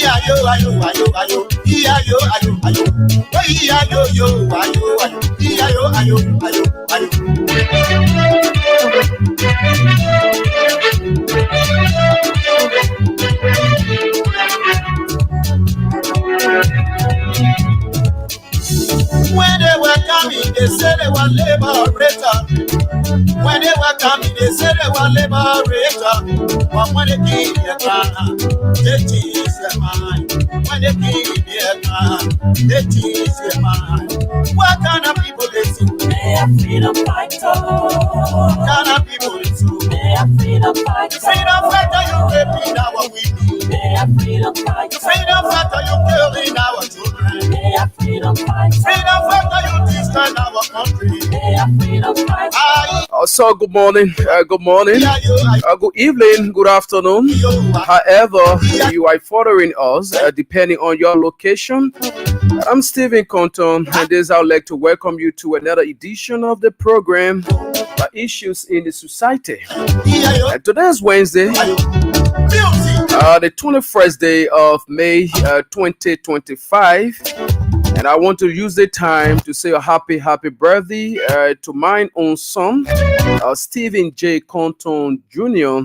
When they were coming, they said they were liberator. When they were coming, they said they were liberator. But when they came their crown, they changed their mind. When they came their crown, they changed their mind. What kind of people they see? They are freedom fighters. What kind of people they see? They are freedom fighters. Freedom fighter, you raping our women. They are freedom fighters. Freedom fighter, you killing our children. They are freedom fighters. Freedom fighter, you destroy our country. They are freedom fighters. So good morning, good morning, good evening, good afternoon. However, you are following us, depending on your location. I'm Stephen Compton, and this I would like to welcome you to another edition of the program, Issues in the Society. Today is Wednesday, the 21st day of May 2025. And I want to use the time to say a happy birthday to my own son, Stephen J. Compton Jr.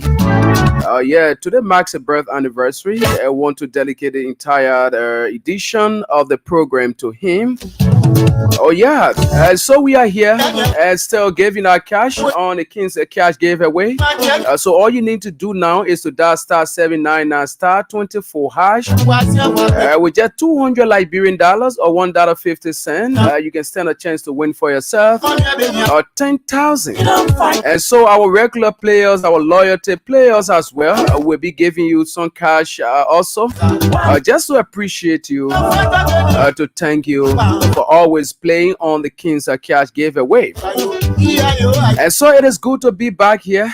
Today marks a birth anniversary. I want to dedicate the entire edition of the program to him. So we are here and still giving our cash on the King's Cash giveaway. So all you need to do now is to dial star 799 star 24 hash. With just $200 Liberian dollars or $1.50, you can stand a chance to win for yourself 10,000. And so our regular players, our loyalty players as well, will be giving you some cash also, just to appreciate you, to thank you for always playing on the King's Cash giveaway. And so it is good to be back here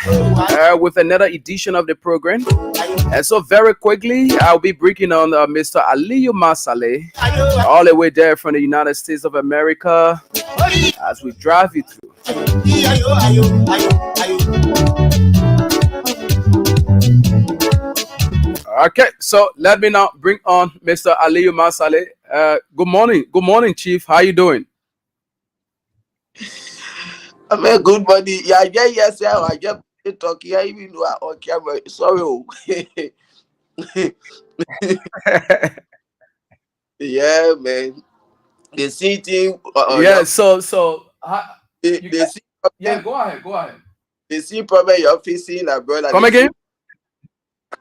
with another edition of the program. And so very quickly, I'll be bringing on Mr. Aliyu Masale, all the way there from the United States of America, as we drive you through. Okay, so let me now bring on Mr. Aliyu Masale. Good morning, Chief. How you doing? I'm a good buddy. Yeah, yes, yeah. I just talking. I even know on camera. Sorry. Yeah, man. The same thing. Yeah. So. Yeah, go ahead. The same problem you're facing abroad. Come again?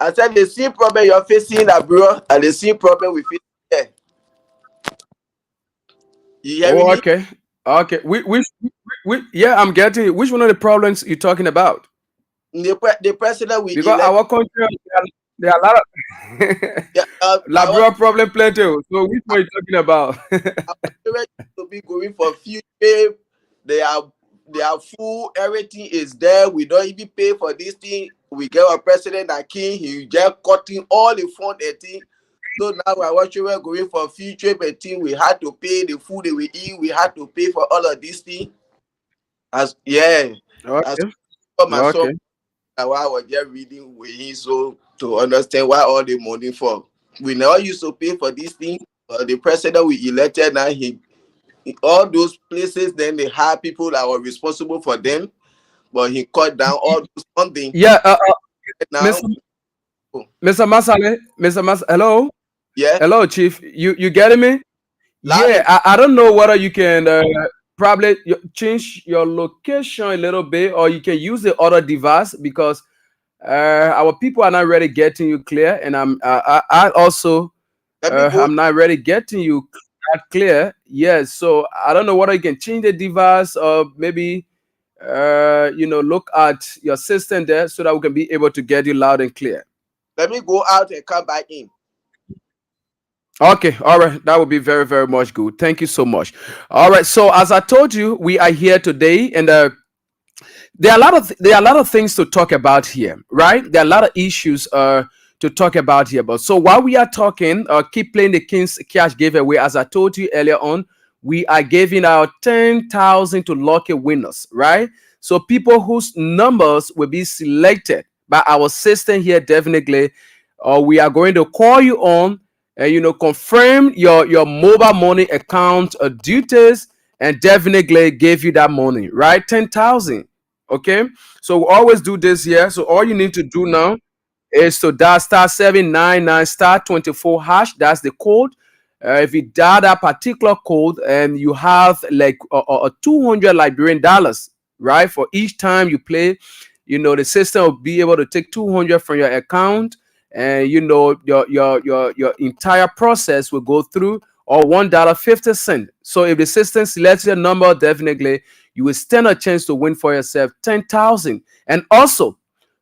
I said the same problem you're facing abroad and the same problem we face here. You hear me? Okay. Yeah, I'm getting it. Which one of the problems you're talking about? The president we because our country, there are a lot of labor problem plenty. So which one are you talking about? To be going for future. They are full. Everything is there. We don't even pay for this thing. We get our president that king. He just cutting all the fund thing. So now we're watching. We're going for future, but thing we had to pay the food that we eat. We had to pay for all of these things. Okay. My son, I was just reading with him so to understand why all the money for. We never used to pay for this thing. The president we elected now, all those places, then they have people that were responsible for them, but he cut down all those funding. Yeah, now, Mr. Masale, hello. Yeah. Hello, Chief. You getting me? Yeah, I don't know whether you can probably change your location a little bit, or you can use the other device because our people are not really getting you clear, and I also I'm not really getting you clear. Yes, so I don't know whether you can change the device or maybe look at your system there so that we can be able to get you loud and clear. Let me go out and come back in. Okay, all right, that would be very, very much good. Thank you so much. All right, so as I told you, we are here today, and there are a lot of things to talk about here, right? There are a lot of issues to talk about here. But so while we are talking, keep playing the King's Cash giveaway. As I told you earlier on, we are giving out 10,000 to lucky winners, right? So people whose numbers will be selected by our system here, definitely, we are going to call you on and confirm your mobile money account details, and definitely give you that money, right? 10,000. Okay, so we always do this here. So all you need to do now is to dial star 799 star 24 hash. That's the code. If you dial that particular code, and you have like a 200 Liberian dollars, right? For each time you play, the system will be able to take 200 from your account, and your entire process will go through, or $1.50. So if the system selects your number, definitely you will stand a chance to win for yourself 10,000. And also,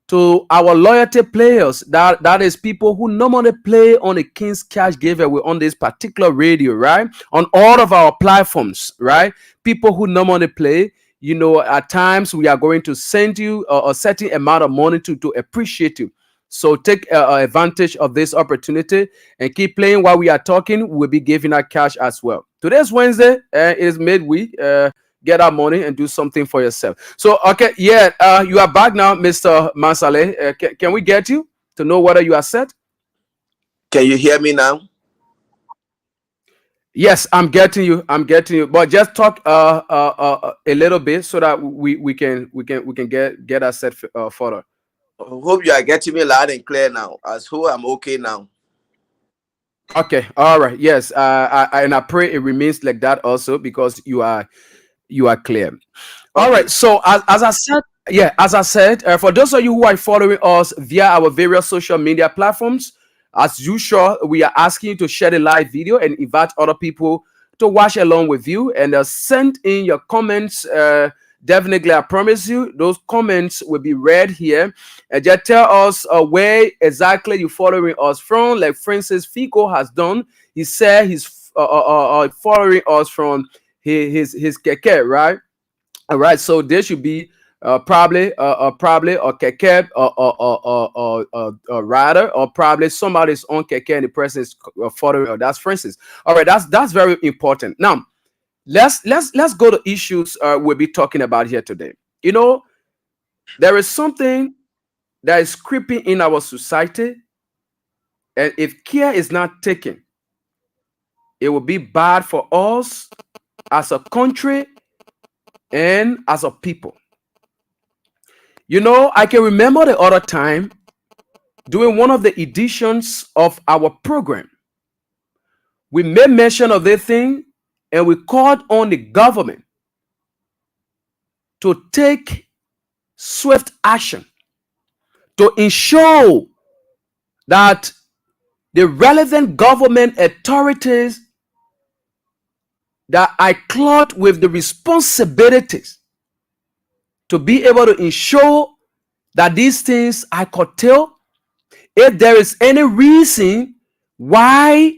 to our loyalty players, that is people who normally play on the King's Cash giveaway on this particular radio, right? On all of our platforms, right? People who normally play, at times we are going to send you a certain amount of money to appreciate you. So take advantage of this opportunity and keep playing while we are talking. We'll be giving out cash as well. Today's Wednesday. It is midweek. Get our money and do something for yourself. So, okay, yeah, you are back now, Mr. Mansale. Can we get you to know whether you are set? Can you hear me now? Yes, I'm getting you. But just talk a little bit so that we can get us set further. I hope you are getting me loud and clear now. As who I'm okay now. Okay, all right. Yes, and I pray it remains like that also, because you are clear. Okay. All right. So as I said, for those of you who are following us via our various social media platforms, as usual, we are asking you to share the live video and invite other people to watch along with you, and send in your comments. Definitely, I promise you, those comments will be read here. And just tell us where exactly you're following us from. Like Francis Fico has done. He said he's following us from his keke, right? All right, so there should be probably a keke or rider, or probably somebody's on keke and the person is following. That's Francis. All right, that's very important. Now let's go to issues we'll be talking about here today. There is something that is creeping in our society, and if care is not taken, it will be bad for us as a country and as a people. I can remember the other time during one of the editions of our program, we made mention of this thing, and we called on the government to take swift action to ensure that the relevant government authorities that are clothed with the responsibilities to be able to ensure that these things are curtailed. If there is any reason why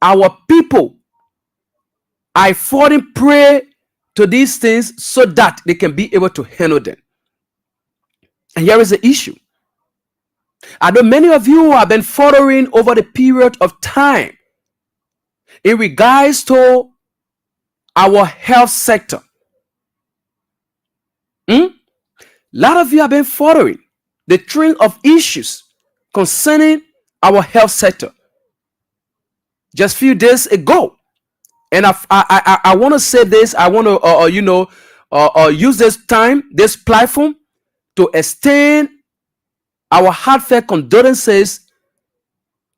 our people are falling prey to these things, so that they can be able to handle them. And here is the issue. I know many of you have been following over the period of time in regards to our health sector. A lot of you have been following the trend of issues concerning our health sector. Just a few days ago, and I want to say this. I want to use this platform to extend our heartfelt condolences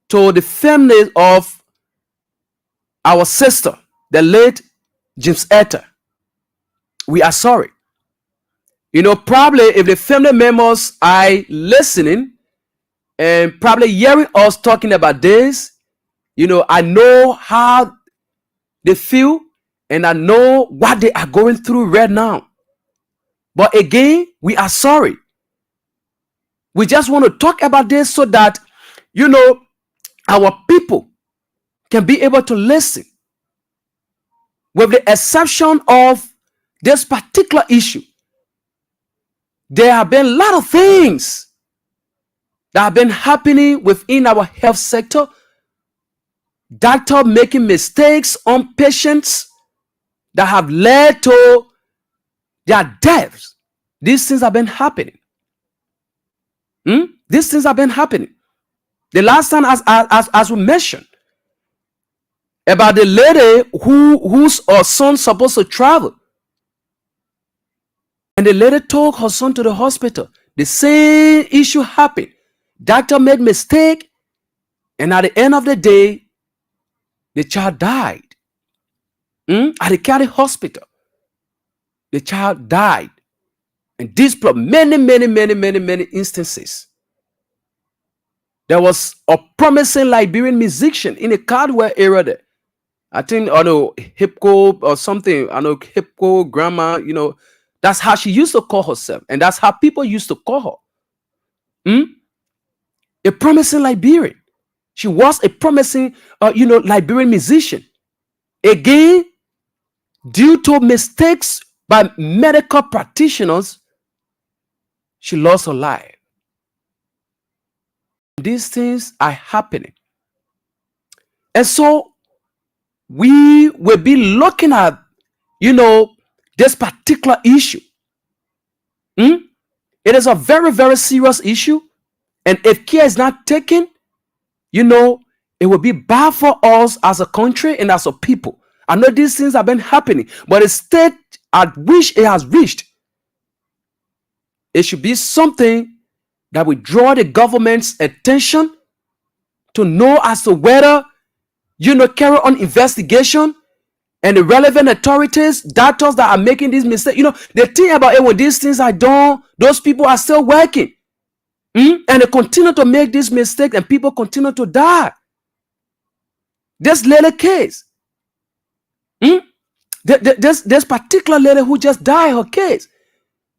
to the family of our sister, the late James Etta. We are sorry. Probably if the family members are listening and probably hearing us talking about this, I know how they feel, and I know what they are going through right now. But again, we are sorry. We just want to talk about this so that, our people can be able to listen. With the exception of this particular issue, there have been a lot of things that have been happening within our health sector. Doctors making mistakes on patients that have led to their deaths. These things have been happening. These things have been happening. The last time, as we mentioned, about the lady whose son supposed to travel. And the lady took her son to the hospital. The same issue happened. Doctor made mistake, and at the end of the day, the child died. At the county hospital, the child died. And this brought many instances. There was a promising Liberian musician in the Caldwell area there. I think, I know, Hipko or something. I know, Hipko, grandma, you know. That's how she used to call herself. And that's how people used to call her. A promising Liberian. She was a promising, Liberian musician. Again, due to mistakes by medical practitioners, she lost her life. These things are happening. And so we will be looking at, this particular issue. It is a very serious issue. And if care is not taken, it will be bad for us as a country and as a people. I know these things have been happening, but the state at which it has reached, it should be something that will draw the government's attention to know as to whether, carry on investigation, and the relevant authorities, doctors that are making these mistakes, the thing about it, when these things are done, those people are still working. And they continue to make these mistakes, and people continue to die. This lady case, this particular lady who just died, her case,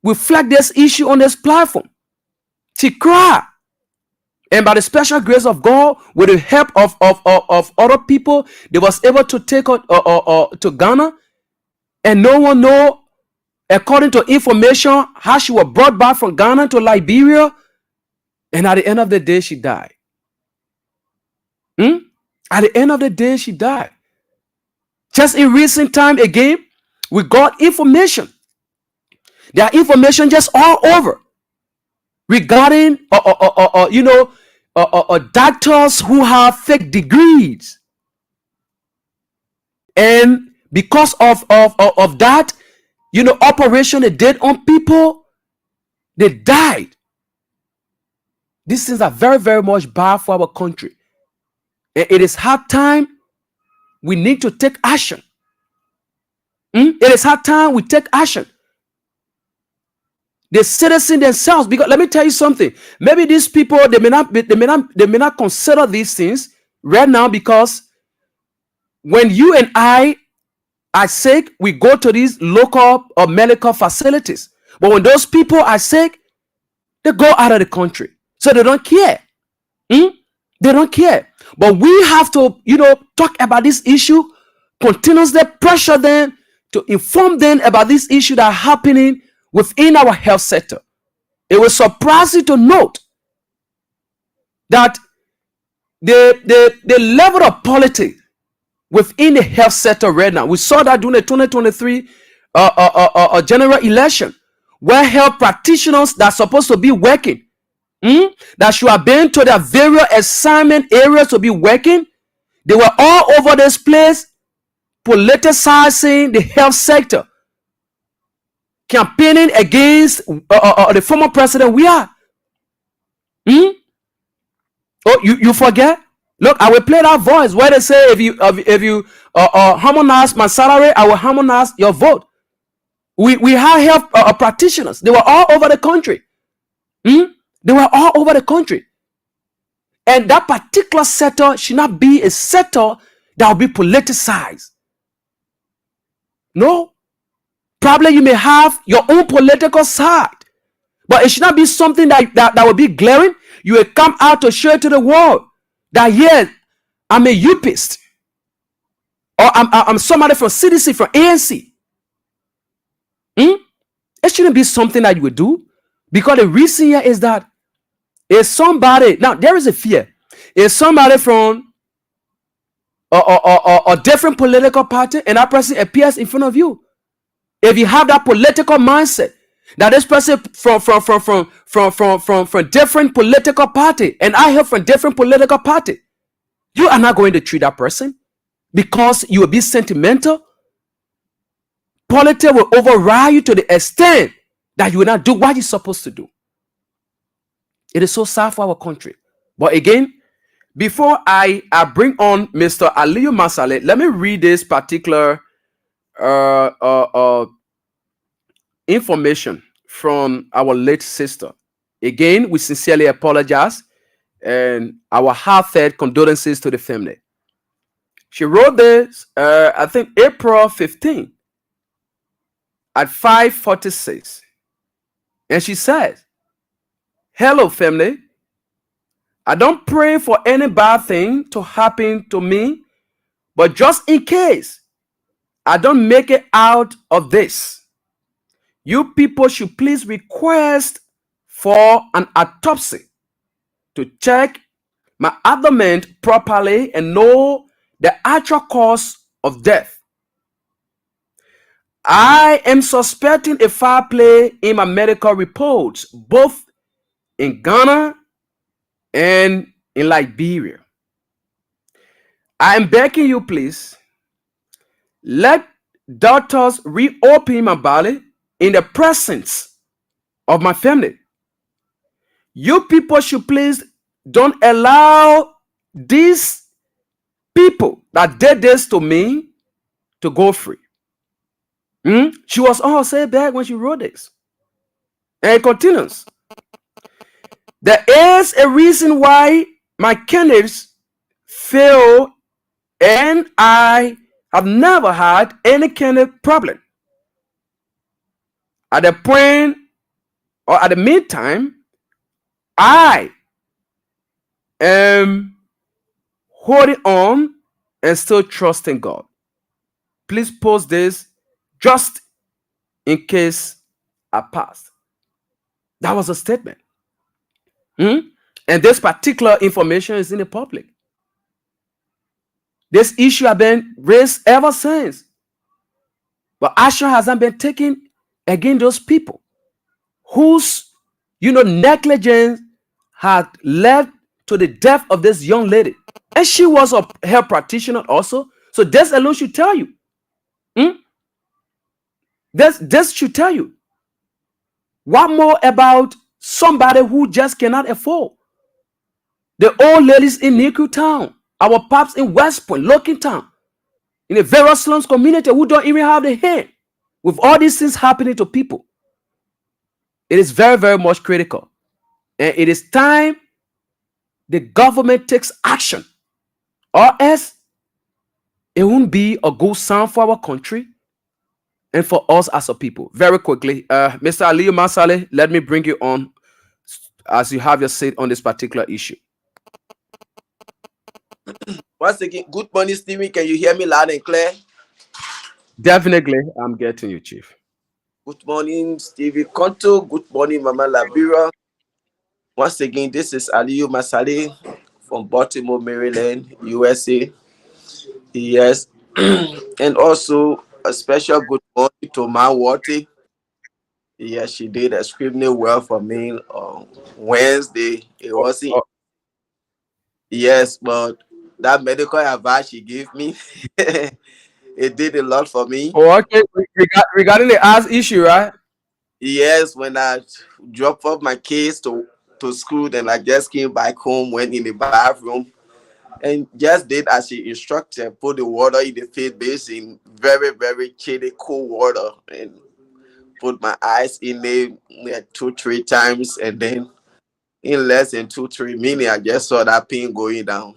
we flag this issue on this platform. She cried. And by the special grace of God, with the help of other people, they was able to take her to Ghana. And no one know, according to information, how she was brought back from Ghana to Liberia. And at the end of the day, she died. At the end of the day, she died. Just in recent time again, we got information. There are information just all over regarding, doctors who have fake degrees. And because of that, operation they did on people, they died. These things are very much bad for our country. And it is hard time. We need to take action. It is hard time we take action. The citizens themselves, because let me tell you something. Maybe these people they may not consider these things right now, because when you and I are sick, we go to these local or medical facilities. But when those people are sick, they go out of the country. So they don't care. They don't care. But we have to, talk about this issue, continuously pressure them to inform them about this issue that are happening within our health sector. It will surprise you to note that the level of politics within the health sector right now, we saw that during the 2023 general election, where health practitioners that are supposed to be working, that should have been to their various assignment areas to be working, they were all over this place politicizing the health sector, campaigning against the former president. We are. Oh, you forget? Look, I will play that voice where they say, if you harmonize my salary, I will harmonize your vote. We have health practitioners. They were all over the country. They were all over the country. And that particular sector should not be a sector that will be politicized. No. Probably you may have your own political side, but it should not be something that will be glaring. You will come out to show to the world that, yes, I'm a UPist, or I'm somebody from CDC, from ANC. It shouldn't be something that you would do, because the reason here is that if somebody, now there is a fear, if somebody from a different political party and that person appears in front of you, if you have that political mindset that this person from different political party and I hear from different political party, you are not going to treat that person. because you will be sentimental. Politics will override you to the extent that you will not do what you're supposed to do. It is so sad for our country. But again, before I bring on Mr. Aliyu Masale, let me read this particular information from our late sister. Again, we sincerely apologize and our heartfelt condolences to the family. She wrote this, I think, April 15 at 5:46. And she says, "Hello, family. I don't pray for any bad thing to happen to me, but just in case I don't make it out of this, you people should please request for an autopsy to check my abdomen properly and know the actual cause of death. I am suspecting a foul play in my medical reports, both in Ghana and in Liberia. I am begging you, please, let doctors reopen my body in the presence of my family. You people should please don't allow these people that did this to me to go free." She was on her say back when she wrote this. And it continues. "There is a reason why my candidates fail, and I have never had any kind of problem. At the point or at the meantime, I am holding on and still trusting God. Please post this just in case I pass." That was a statement. And this particular information is in the public. This issue has been raised ever since. But action hasn't been taken against those people whose, negligence had led to the death of this young lady. And she was a health practitioner also. So this alone should tell you. This should tell you. What more about somebody who just cannot afford? The old ladies in Niku Town, our pops in West Point, Loking Town, in a various slums community who don't even have the hand. With all these things happening to people, it is very, very much critical. And it is time the government takes action, or else it won't be a good sign for our country and for us as a people. Very quickly, Mr. Aliyu Masale, let me bring you on as you have your seat on this particular issue. Once again, good morning, Stevie. Can you hear me loud and clear? Definitely, I'm getting you, Chief. Good morning, Stevie Konto. Good morning, Mama Labira. Once again, this is Aliyu Masale from Baltimore, Maryland, USA. Yes. And also a special good morning to Ma Wati. Yes, she did extremely well for me on Wednesday. It wasn't. Yes, but that medical advice she gave me, it did a lot for me. Oh, okay. Regarding the ass issue, right? Yes, when I dropped off my kids to school, then I just came back home, went in the bathroom, and just did as she instructed, put the water in the feed basin, very, very chilly, cool water, and put my eyes in there like 2-3 times, and then in less than 2-3 minutes, I just saw that pain going down.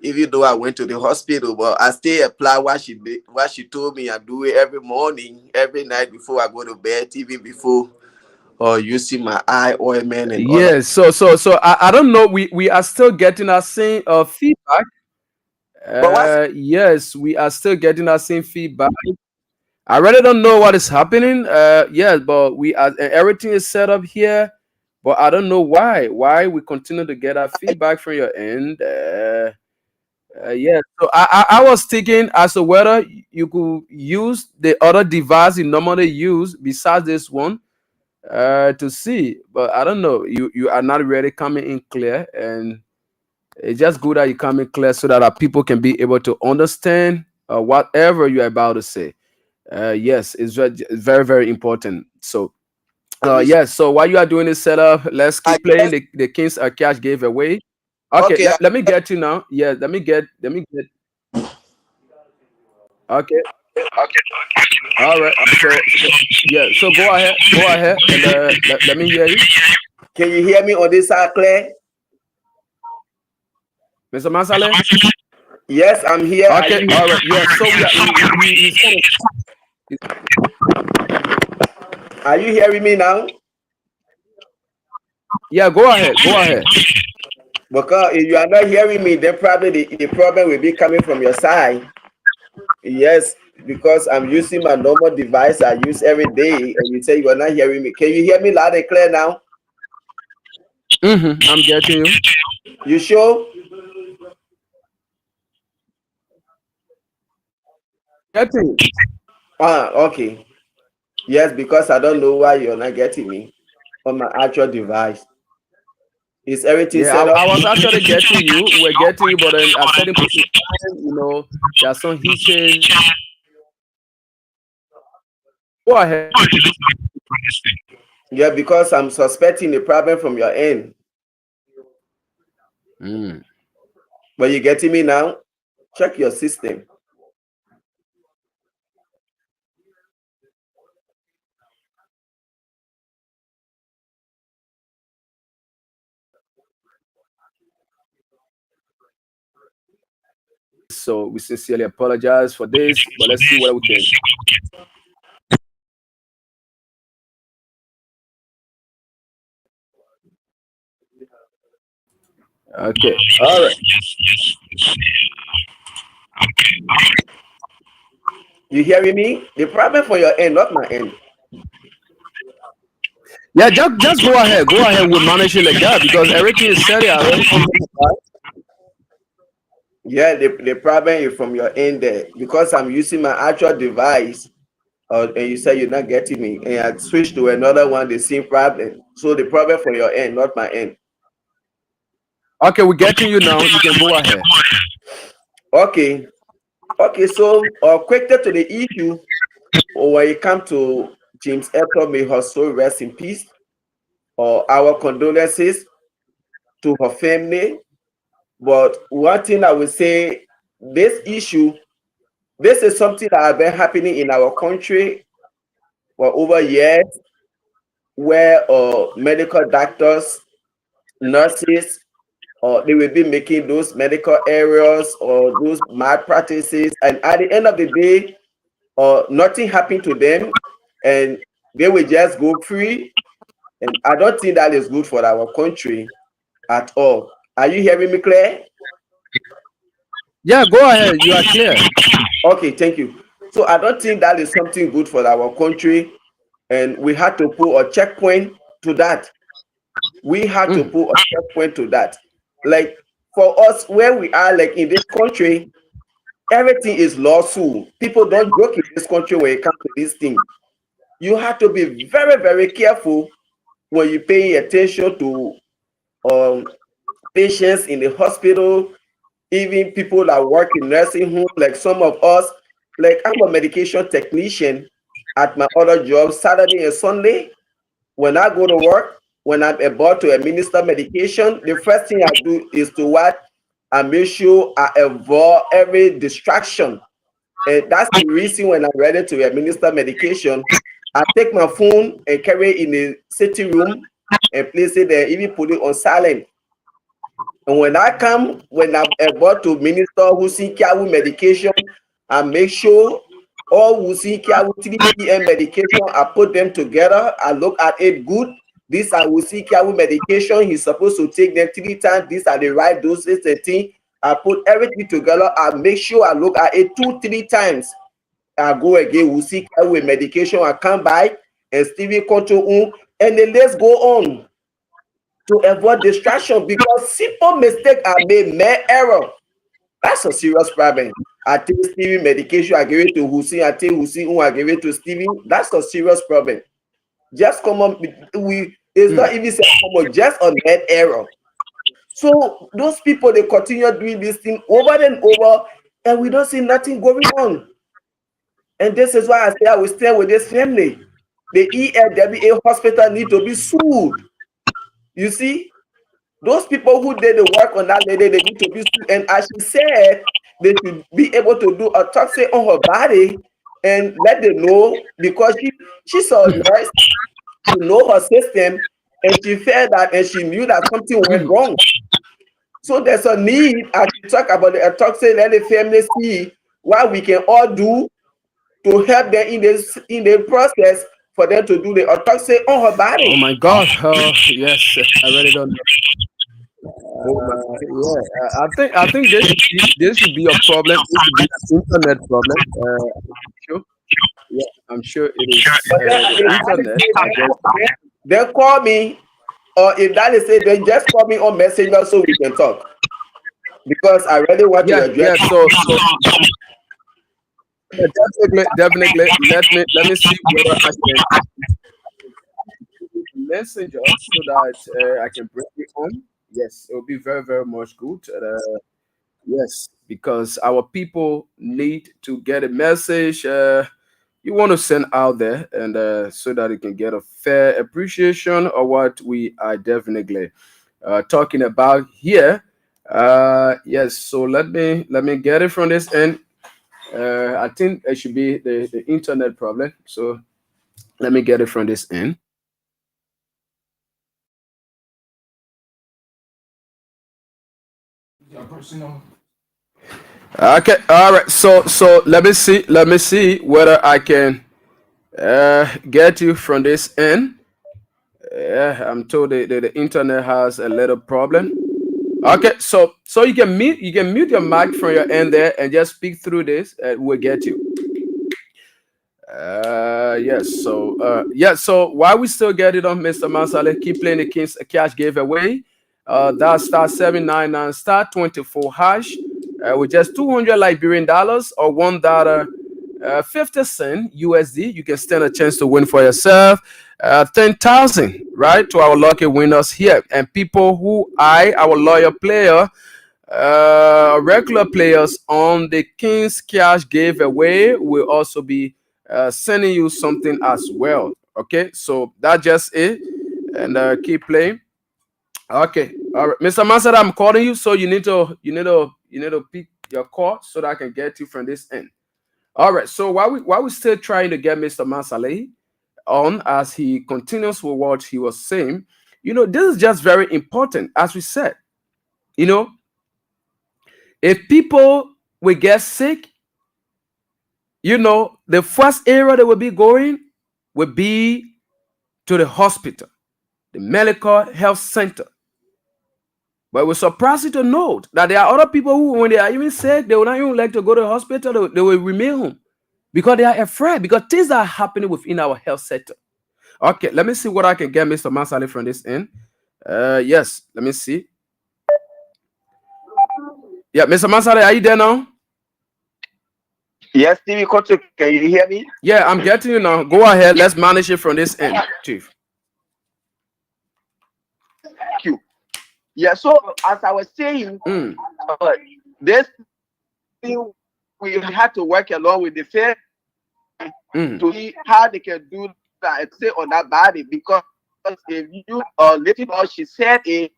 Even though I went to the hospital, but I still apply what she did, what she told me. I do it every morning, every night before I go to bed, even before using my eye ointment and all that. Yes. So I don't know. We are still getting our same feedback. Yes, we are still getting our same feedback. I really don't know what is happening. Yes, but we are everything is set up here, but I don't know why we continue to get our feedback from your end. Yeah, so I was thinking as to whether you could use the other device you normally use besides this one to see, but I don't know. You are not really coming in clear, and It's just good that you come in clear so that our people can be able to understand whatever you're about to say. Yes, it's very, very important. So, yes. So while you are doing this setup, let's I keep playing just the Kings Cash giveaway. Okay, okay. let me get you now. Yeah, let me get. Okay, all right. So yeah. So go ahead, and let me hear you, Can you hear me on this side, Claire? Mr. Masale. Yes, I'm here. Are Okay, you? all right. Yeah. So we are. He's kind Are you hearing me now? yeah. Go ahead. Go ahead. Because if you are not hearing me, then probably the problem will be coming from your side. Yes, because I'm using my normal device I use every day, and you say you are not hearing me. Can you hear me loud and clear now? I'm getting you. You sure? Getting you. Ah, okay. Yes, because I don't know why you're not getting me on my actual device. Is everything Yeah, set up? I was actually getting you. We're getting you, but then at certain point in time, there are some hitches. Go ahead. Yeah, because I'm suspecting a problem from your end. Mm. But you getting me now? Check your system. So we sincerely apologize for this, but let's see what we can. Okay. All right. You hearing me? The problem for your end, not my end. Yeah, just go ahead. Go ahead with managing the gap because everything is set already. Yeah, the problem is from your end there because I'm using my actual device. And you say you're not getting me, and I switched to another one, the same problem. So the problem for your end, not my end. Okay, we're getting you now. You can go ahead. Okay, okay. So, quicker to the issue, when it comes to James Ethel, may her soul rest in peace. Or our condolences to her family. But one thing I would say, this issue, this is something that has been happening in our country for over years, where medical doctors, nurses, or they will be making those medical errors or those malpractices, and at the end of the day, nothing happened to them, and they will just go free. And I don't think that is good for our country at all. Are you hearing me, Claire? Yeah, go ahead. You are clear. Okay, thank you. So I don't think that is something good for our country, and we had to put a checkpoint to that. We had to Mm. put a checkpoint to that. Like for us, where we are, like in this country, everything is lawsuit. People don't joke in this country when it comes to this thing. You have to be very, very careful when you pay attention to um, patients in the hospital, even people that work in nursing home, like some of us, like I'm a medication technician at my other job, Saturday and Sunday. When I go to work, when I'm about to administer medication, the first thing I do is to what? I make sure I avoid every distraction. And that's the reason when I'm ready to administer medication, I take my phone and carry it in the sitting room and place it there, even put it on silent. And when I come, when I'm about to minister Husinkiawu medication, I make sure all Husinkiawu 3 p.m. medication, I put them together. I look at it good. These are Husinkiawu medication. He's supposed to take them 3 times. These are the right doses and thing. I put everything together. I make sure I look at it 2, 3 times. I go again, Husinkiawu medication. I come by and Stevie control, and then let's go on to avoid distraction because simple mistake are made, mere error. That's a serious problem. I take Stevie medication, I give it to Husi, I take Husi, I give it to Stevie. That's a serious problem. Just come on, it's not Mm. even say come on, just on that error. So those people, they continue doing this thing over and over, and we don't see nothing going on. And this is why I say I will stay with this family. The ELWA hospital need to be sued. You see, those people who did the work on that lady, they need to be sued. And as she said, they should be able to do a toxin on her body and let them know, because she's a nurse, she know her system, and she felt that, and she knew that something went wrong. So there's a need, as we talk about the toxin, let the family see what we can all do to help them in the process for them to do the autopsy on her Oh body. my God. Yes, I really don't know. I think this should be a problem. This should be an internet problem. Sure. Yeah, I'm sure it is But then the if that is internet. it, I guess. then call me, or if that is it, then just call me on Messenger so we can talk. Because I really want to Yeah, address. so yeah, definitely. Let me see whether I can messenger so that I can bring it on. Yes, it will be very very much good. Yes, because our people need to get a message. You want to send out there, and so that you can get a fair appreciation of what we are definitely talking about here. Yes, so let me get it from this end. I think it should be the internet problem. So let me get it from this end. Okay, all right. So let me see whether I can get you from this end. Yeah, I'm told the internet has a little problem. Okay, so you can mute your mic from your end there and just speak through this, and we'll get you. Yes. So while we still get it on, Mr. Mansale, keep playing the Kings Cash giveaway. That star 799 star 24 hash with just 200 Liberian dollars or $1 50 cent USD. You can stand a chance to win for yourself 10,000, right? To our lucky winners here, and people who our loyal player regular players on the Kings Cash giveaway will also be sending you something as well. Okay, so that's just it, and keep playing. Okay, all right, Mr. Mansada, I'm calling you, so you need to pick your call so that I can get you from this end. All right, so while we still trying to get Mr. Mansale on as he continues with what he was saying, this is just very important, as we said. You know, if people will get sick, the first area they will be going will be to the hospital, the medical health center. But we're surprised to note that there are other people who, when they are even sick, they will not even like to go to the hospital. They will remain home because they are afraid, because things are happening within our health sector. Okay, let me see what I can get Mr. Mansali from this end. Yes, let me see. Yeah, Mr. Mansali, are you there now? Yes, Stevie Kotu, can you hear me? Yeah, I'm getting you now. Go ahead. Let's manage it from this end, Chief. Thank you. Yeah, so as I was saying, this thing we had to work along with the fair to see how they can do that, say on that body, because if you later on she said it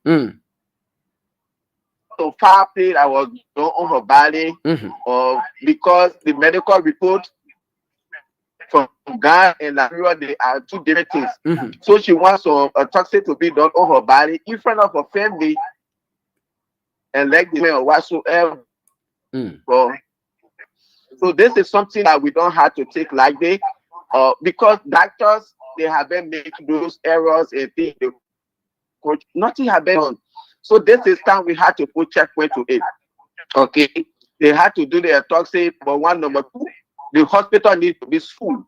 so far play that was done on her body, or because the medical report from Ghana and Nigeria, they are two different things. So she wants some toxic to be done on her body in front of her family and like the or whatsoever. So this is something that we don't have to take lightly, because doctors, they have been making those errors and things. Nothing has been done. So this is time we had to put checkpoint to it. Okay, they had to do the toxic, but one, number two, the hospital needs to be full.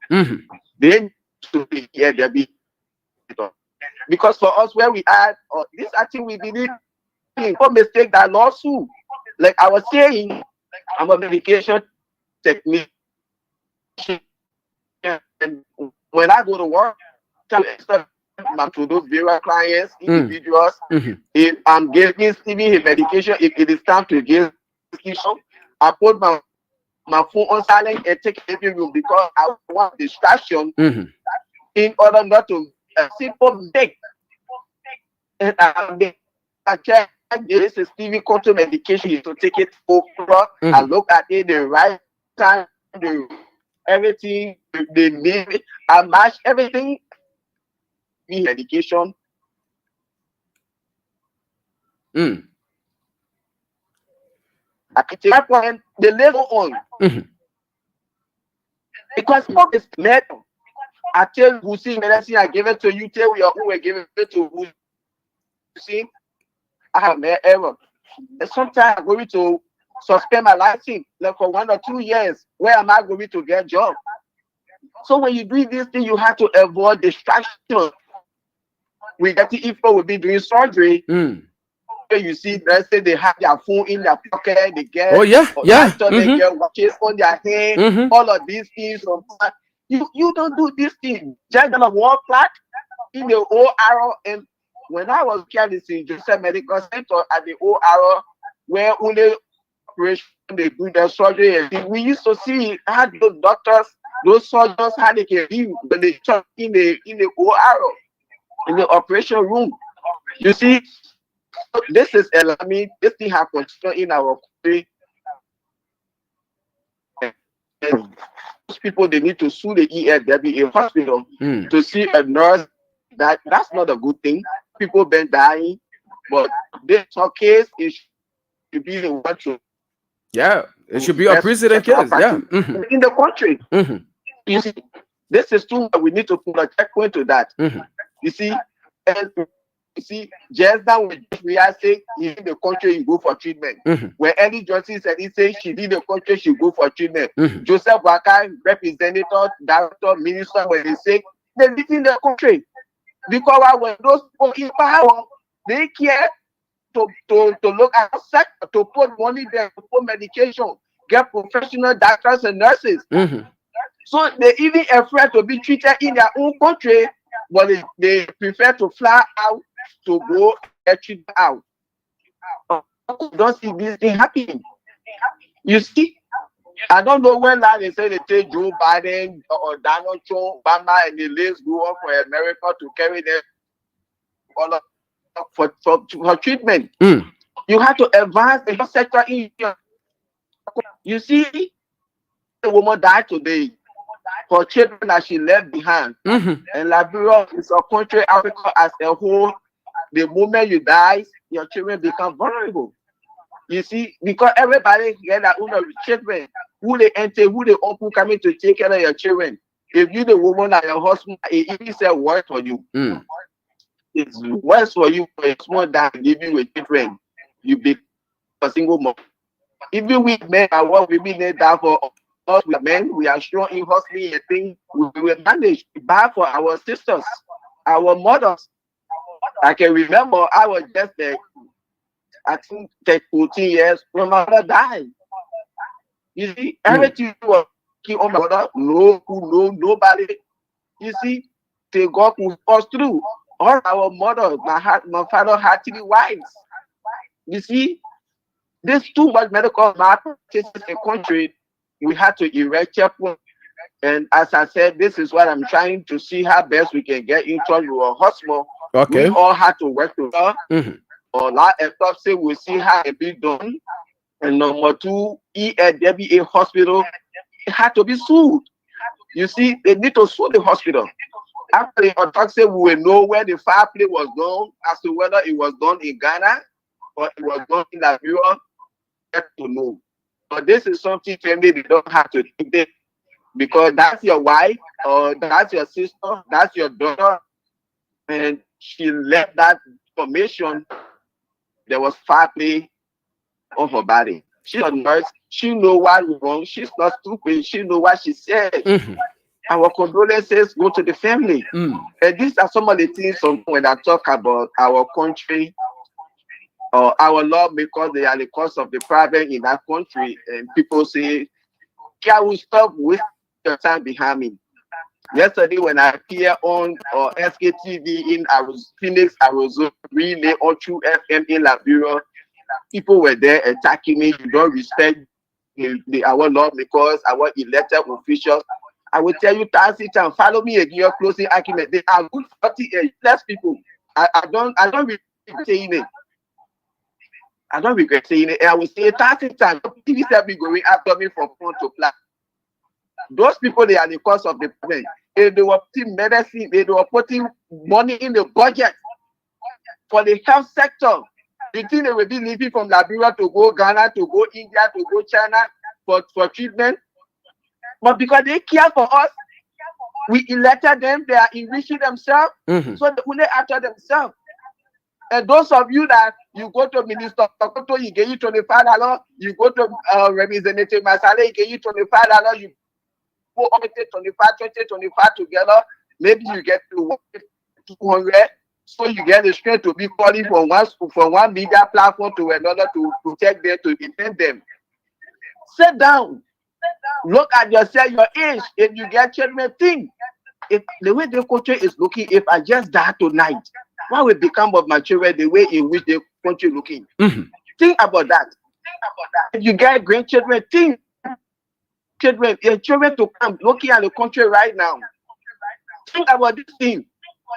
They need to be here. There be because for us where we are, this actually we believe in for mistake that lawsuit. Like I was saying, I'm a medication technician, and when I go to work, to those various clients, individuals. If I'm giving Stevie his medication, if it is time to give medication, I put my phone on silent and take every room because I want distraction in order not to simple mistake. And I check this is Stevie control medication to take it 4 o'clock. I look at it the right time, everything they need. I match everything. Medication. I can take that point, the level on. Because what is metal? I tell who see medicine, I give it to you, tell your who I give it to who see. I have made error. And sometimes I'm going to suspend my license like for 1 or 2 years. Where am I going to get a job? So when you do this thing, you have to avoid distraction. We get the info will be doing surgery. You see, let's say they have their phone in their pocket, they get they get watches on their hand, all of these things. You don't do this thing. Just gonna walk flat in the OR. And when I was carrying in Joseph Medical Center at the OR, where only operation they do their surgery, and we used to see how those doctors, those surgeons, how they can view when they talk in the OR. In the operation room, you see, this is alarming. This thing has continued in our country. And those people, they need to sue the ELWA hospital to see a nurse. That's not a good thing. People been dying, but this case is should be the one to. Yeah, it should be a precedent case. Yeah, in the country. You see, this is too. We need to put a checkpoint to that. You see, and you see, just now when we are saying he's in the country, you go for treatment. When Ellie Johnson said he said she's in the country, she go for treatment. Joseph Waka, representative, director, minister, when they say they live in the country. Because when those people in power, they care to look at the sector, to put money there, to put medication, get professional doctors and nurses. So they even afraid to be treated in their own country. But they prefer to fly out to go get treated out. Don't see this thing happening. You see, I don't know when that they say they take Joe Biden or Donald Trump, Obama, and the list go on for America to carry them all for treatment. You have to advance the health sector in here. You see, the woman died today. For children that she left behind. And Liberia is a country, Africa as a whole. The moment you die, your children become vulnerable. You see, because everybody here that own children, who they enter, who they open coming to take care of your children. If you the woman and your husband, it even say worse for you. It's worse for you for a small that give you a children. You be a single mom. Even we men are what we mean that for us men, we are strong in hustling and things. We will manage to buy for our sisters, our mothers. I can remember I was just I think 14 years when my mother died. You see, everything was on my mother, nobody. You see, till God will us through. All our mother, my father had 3 wives. You see, there's too much medical malpractice in the country. We had to erect checkpoint. And as I said, this is what I'm trying to see how best we can get in touch with our hospital. We all had to work together. Or like stuff say we'll see how it be done. And number 2, ELWA hospital, it had to be sued. You see, they need to sue the hospital. After the attack, say we will know where the fireplace was done, as to whether it was done in Ghana or it was done in Liberia. Get to know. But this is something family they don't have to think it, because that's your wife or that's your sister, that's your daughter, and she left that information. There was fireplace on her body. She's a nurse. She know what is wrong. She's not stupid. She know what she said. Our condolences go to the family. And these are some of the things when I talk about our country or our law, because they are the cause of the problem in that country. And people say, can we stop wasting your time behind me? Yesterday, when I appear on SKTV in Phoenix, Arizona, relay on True FM in Liberia, people were there attacking me. You don't respect our law because our elected officials. I will tell you, Tarsit, and follow me again. Your closing argument. They are good 40 plus people. I don't regret saying it. I don't regret saying it. And I will say 30 times. TV have been going after me from front to plan. Those people, they are the cause of the problem. They were putting medicine, they were putting money in the budget for the health sector. You think they will be leaving from Liberia to go Ghana, to go India, to go China for treatment? But because they care for us, we elected them, they are enriching themselves, so they only after themselves. And those of you that you go to Minister Sokoto, you get you $25, you go to Representative Masale, you get you $25, you go up to 25 together, maybe you get to 200, so you get the strength to be calling from one media platform to another to protect them, to defend them. Sit down, look at yourself, your age, if you get children, think. If the way the country is looking, if I just die tonight, what will become of my children, the way in which the country looking? Think about that. If you get grandchildren, think your children to come looking at the country right now. Think about this thing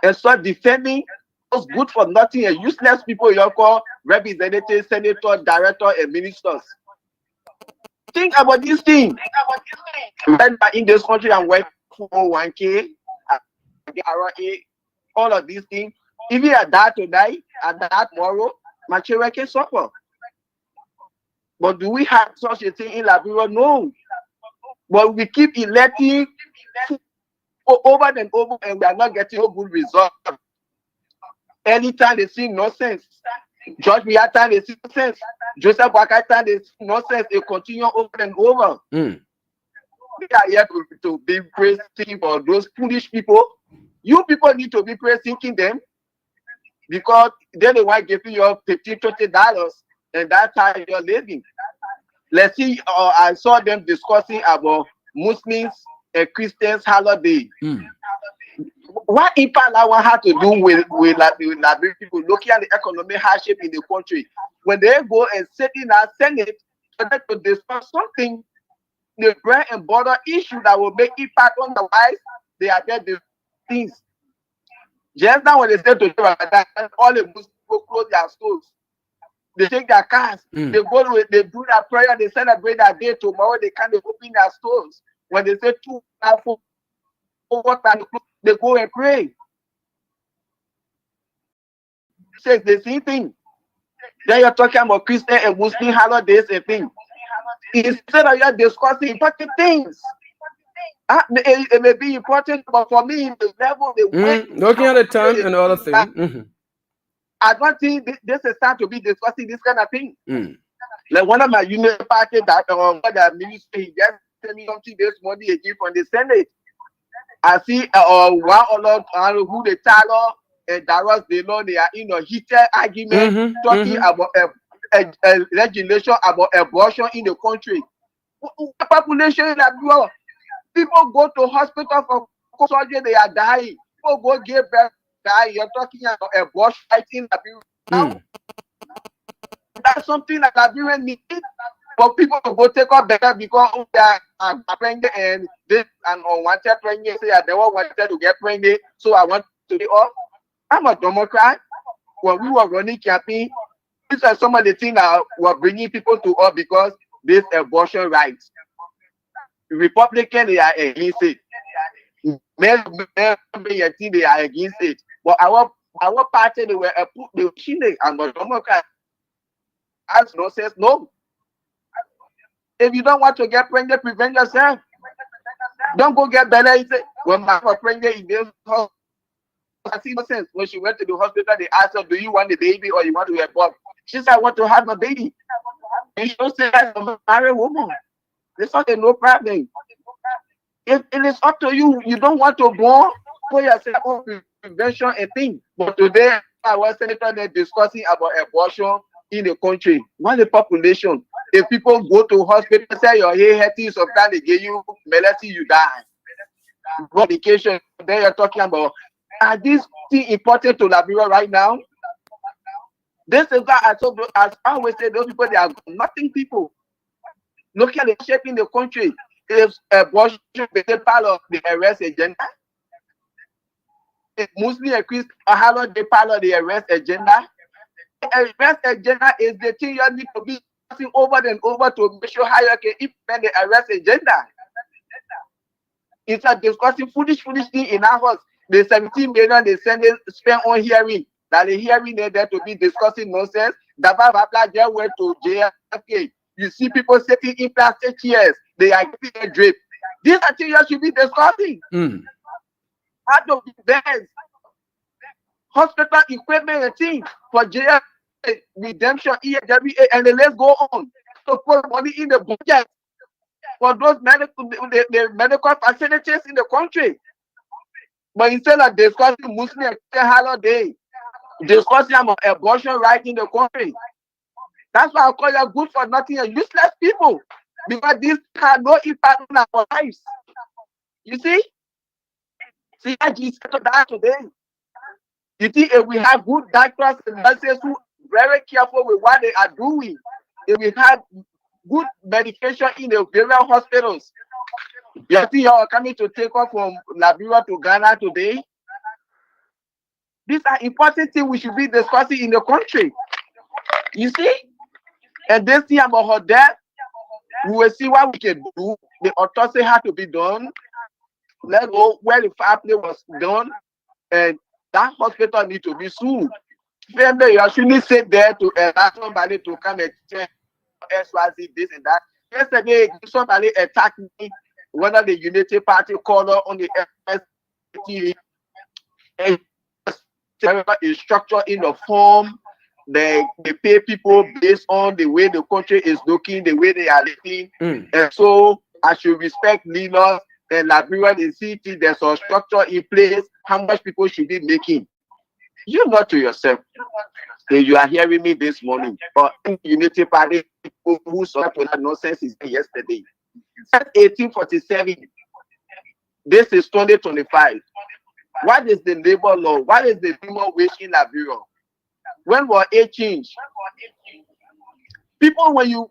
and start defending those good for nothing and useless people you call representatives, senators, directors, and ministers. Think about this thing. Right back in this country, I'm working for 1K, all of these things. If you are that tonight and that tomorrow, my children can suffer. But do we have such a thing in Liberia? No. But we keep electing over and over, and we are not getting a good result. Anytime they see nonsense, George Miata, they see nonsense. Joseph Wakata, they see nonsense. They continue over and over. We are here to be praising for those foolish people. You people need to be praising them because they're the one giving you $15, $20, and that's how you're living. Let's see, I saw them discussing about Muslims and Christians holiday. What impact that one had to do with Liberian people looking at the economic hardship in the country? When they go and sit in our Senate to discuss something, the bread and butter issue that will make impact on the lives, they are there the things. Just now when they say to that, all the Muslims people close their stores. They take their cars, they go, they do their prayer, they celebrate that day. Tomorrow they can't open their stores. When they say 2 4 they go and pray. It says the same thing. Then you're talking about Christian and Muslim holidays and things. Instead of you discussing important things. It may be important, but for me, the level, the way looking at the time and other things. I don't think this is time to be discussing this kind of thing. Like one of my union party that the ministry just sent me something this morning again from the Senate. I see one other who they tell and Darius they know they are in a heated argument talking about a legislation about abortion in the country. The population in Liberia, people go to hospital for surgery, they are dying. People go give birth. You're talking about abortion in Liberia. That's something that Liberians need. For people to go take up better because they are pregnant and this and unwanted pregnancy, say they were wanted to get pregnant, so I want to be off. I'm a Democrat. When we were running campaign, these are some of the things that were bringing people to us because this abortion rights. Republicans, they are against it. They are against it. But our party, they were Chile and the Democrats. As no says no. If you don't want to get pregnant, prevent yourself. Don't go get better. When my wife pregnant in this house, I see no sense. When she went to the hospital, they asked her, "Do you want the baby or you want to abort?" She said, "I want to have my baby." And she said, "I'm a married woman." They said, "No problem. If it is up to you, you don't want to born, put yourself on prevention and things." But today, I was senator there discussing about abortion in the country. What the population? If people go to hospital, say your hair healthy, sometimes they give you medicine, you die. medication. Then you're talking about, are these things important to Liberia right now? This is why I always say, those people, they are nothing people. Look at the shaping the country. Is abortion part of the arrest agenda? Is Muslim and Christian how they part of the arrest agenda? The arrest agenda is the thing you need to be discussing over and over to make sure how you can implement the arrest agenda. Instead of discussing foolish thing in our house, the 17 million they spend on hearing, that the hearing they there to be discussing nonsense. That blah went to JFK. You see people sitting in plastic chairs. They are getting a drip. These are things you should be discussing. Out of the beds, hospital equipment and things for JFK redemption, EWA, and the list go on. So put money in the budget for those the medical facilities in the country. But instead of discussing Muslim holiday, discussing about abortion right in the country. That's why I call you good for nothing and useless people. Because these have no impact on our lives. You see? See, I just said that today. You see, if we have good doctors and nurses who are very careful with what they are doing, if we have good medication in the various hospitals, you think you are coming to take off from Liberia to Ghana today? These are important things we should be discussing in the country. You see? And this thing about her death, we will see what we can do. The autopsy had to be done. Let's go where the family was done, and that hospital need to be sued. Family, you shouldn't sit there to ask somebody to come and check XYZ, this and that. Yesterday, somebody attacked me, whether the Unity Party caller on the ST, and is structured in the form. They pay people based on the way the country is looking, the way they are living. And so I should respect leaders and Liberia, the city, there's a structure in place, how much people should be making. You know to yourself, if you are hearing me this morning, or Unity Party people who saw that nonsense is yesterday. That's 1847. This is 2025. What is the labor law? What is the minimum wage in Liberia? When will it change? People, when you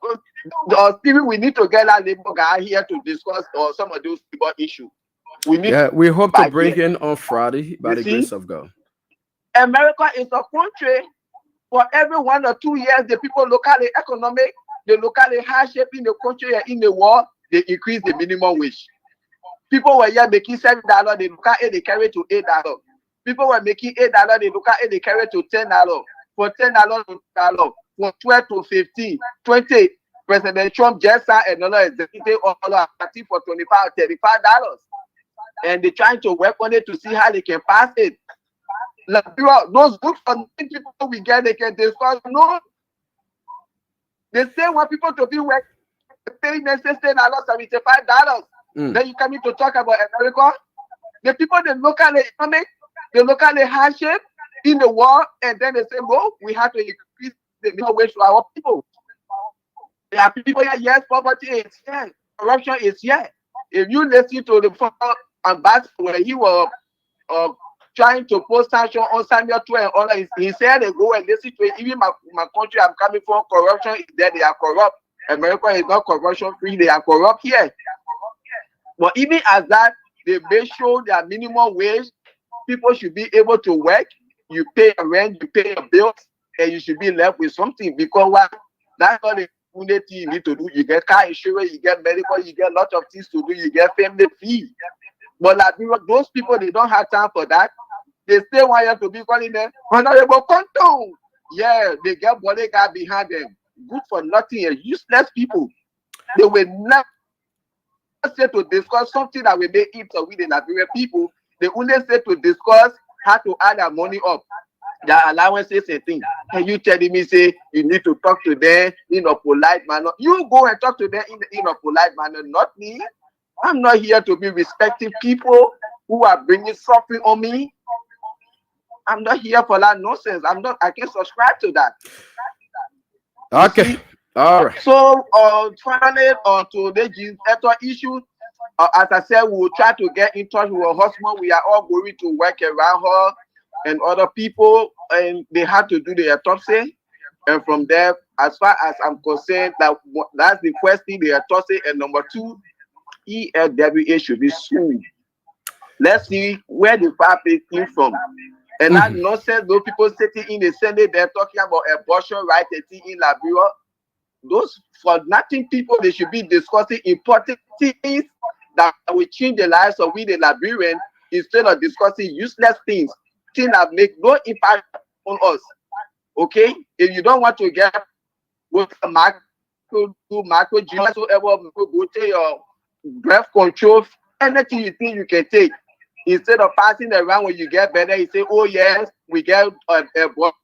people, we need to get our labor guy here to discuss some of those labor issues. We hope to bring in on Friday by the grace of God. America is a country for every 1 or 2 years. The people locally economic, the locally hardship in the country and in the world, they increase the minimum wage. People were here making $7, they look at it, they carry to $8. People were making $8, they look at it, they carry to $10. For $10 to $12, from 12 to 15, 20. President Trump just signed another executive order for $25, $35. And they're trying to work on it to see how they can pass it. Those good for people we get, they can discuss. No. They say want people to be working, paying them $16, $75. Then you come in to talk about America. The people, the local economic, the local hardship in the world, and then they say, well, we have to increase the minimum wage to our people. There are people here, yes, poverty is here, corruption is here. If you listen to the former ambassador when he was trying to post sanction on Samuel 2 and all, he said they go and listen to it. Even my country I'm coming from, corruption is there, they are corrupt. America is not corruption free, they are corrupt here. But even as that, they make sure their minimum wage, people should be able to work. You pay a rent, you pay your bills, and you should be left with something. Because what? That's all the only thing you need to do. You get car insurance, you get medical, you get a lot of things to do, you get family fee. But like those people, they don't have time for that. They still want you to be calling them honorable content. Yeah, they get bodyguard behind them. Good for nothing, and useless people. They will not say to discuss something that will make it so with the Liberian people. They only say to discuss how to add their money up, their allowances and things. And you telling me, say, you need to talk to them in a polite manner. You go and talk to them in a polite manner, not me. I'm not here to be respecting people who are bringing something on me. I'm not here for that nonsense. I can't subscribe to that. Okay. All right. So, finally, on today's issue, as I said, we will try to get in touch with her husband. We are all going to work around her and other people, and they have to do the autopsy. And from there, as far as I'm concerned, that's the first thing, the autopsy. And number two, ELWA should be sued. Let's see where the fire came from. And that nonsense, those people sitting in the Senate, they're talking about abortion rights in Liberia. Those for nothing people, they should be discussing important things that will change the lives of we the Liberians instead of discussing useless things that make no impact on us. Okay? If you don't want to get with macro G, whatsoever, go to your breath control, anything you think you can take. Instead of passing around when you get better, you say, oh yes, we get abortion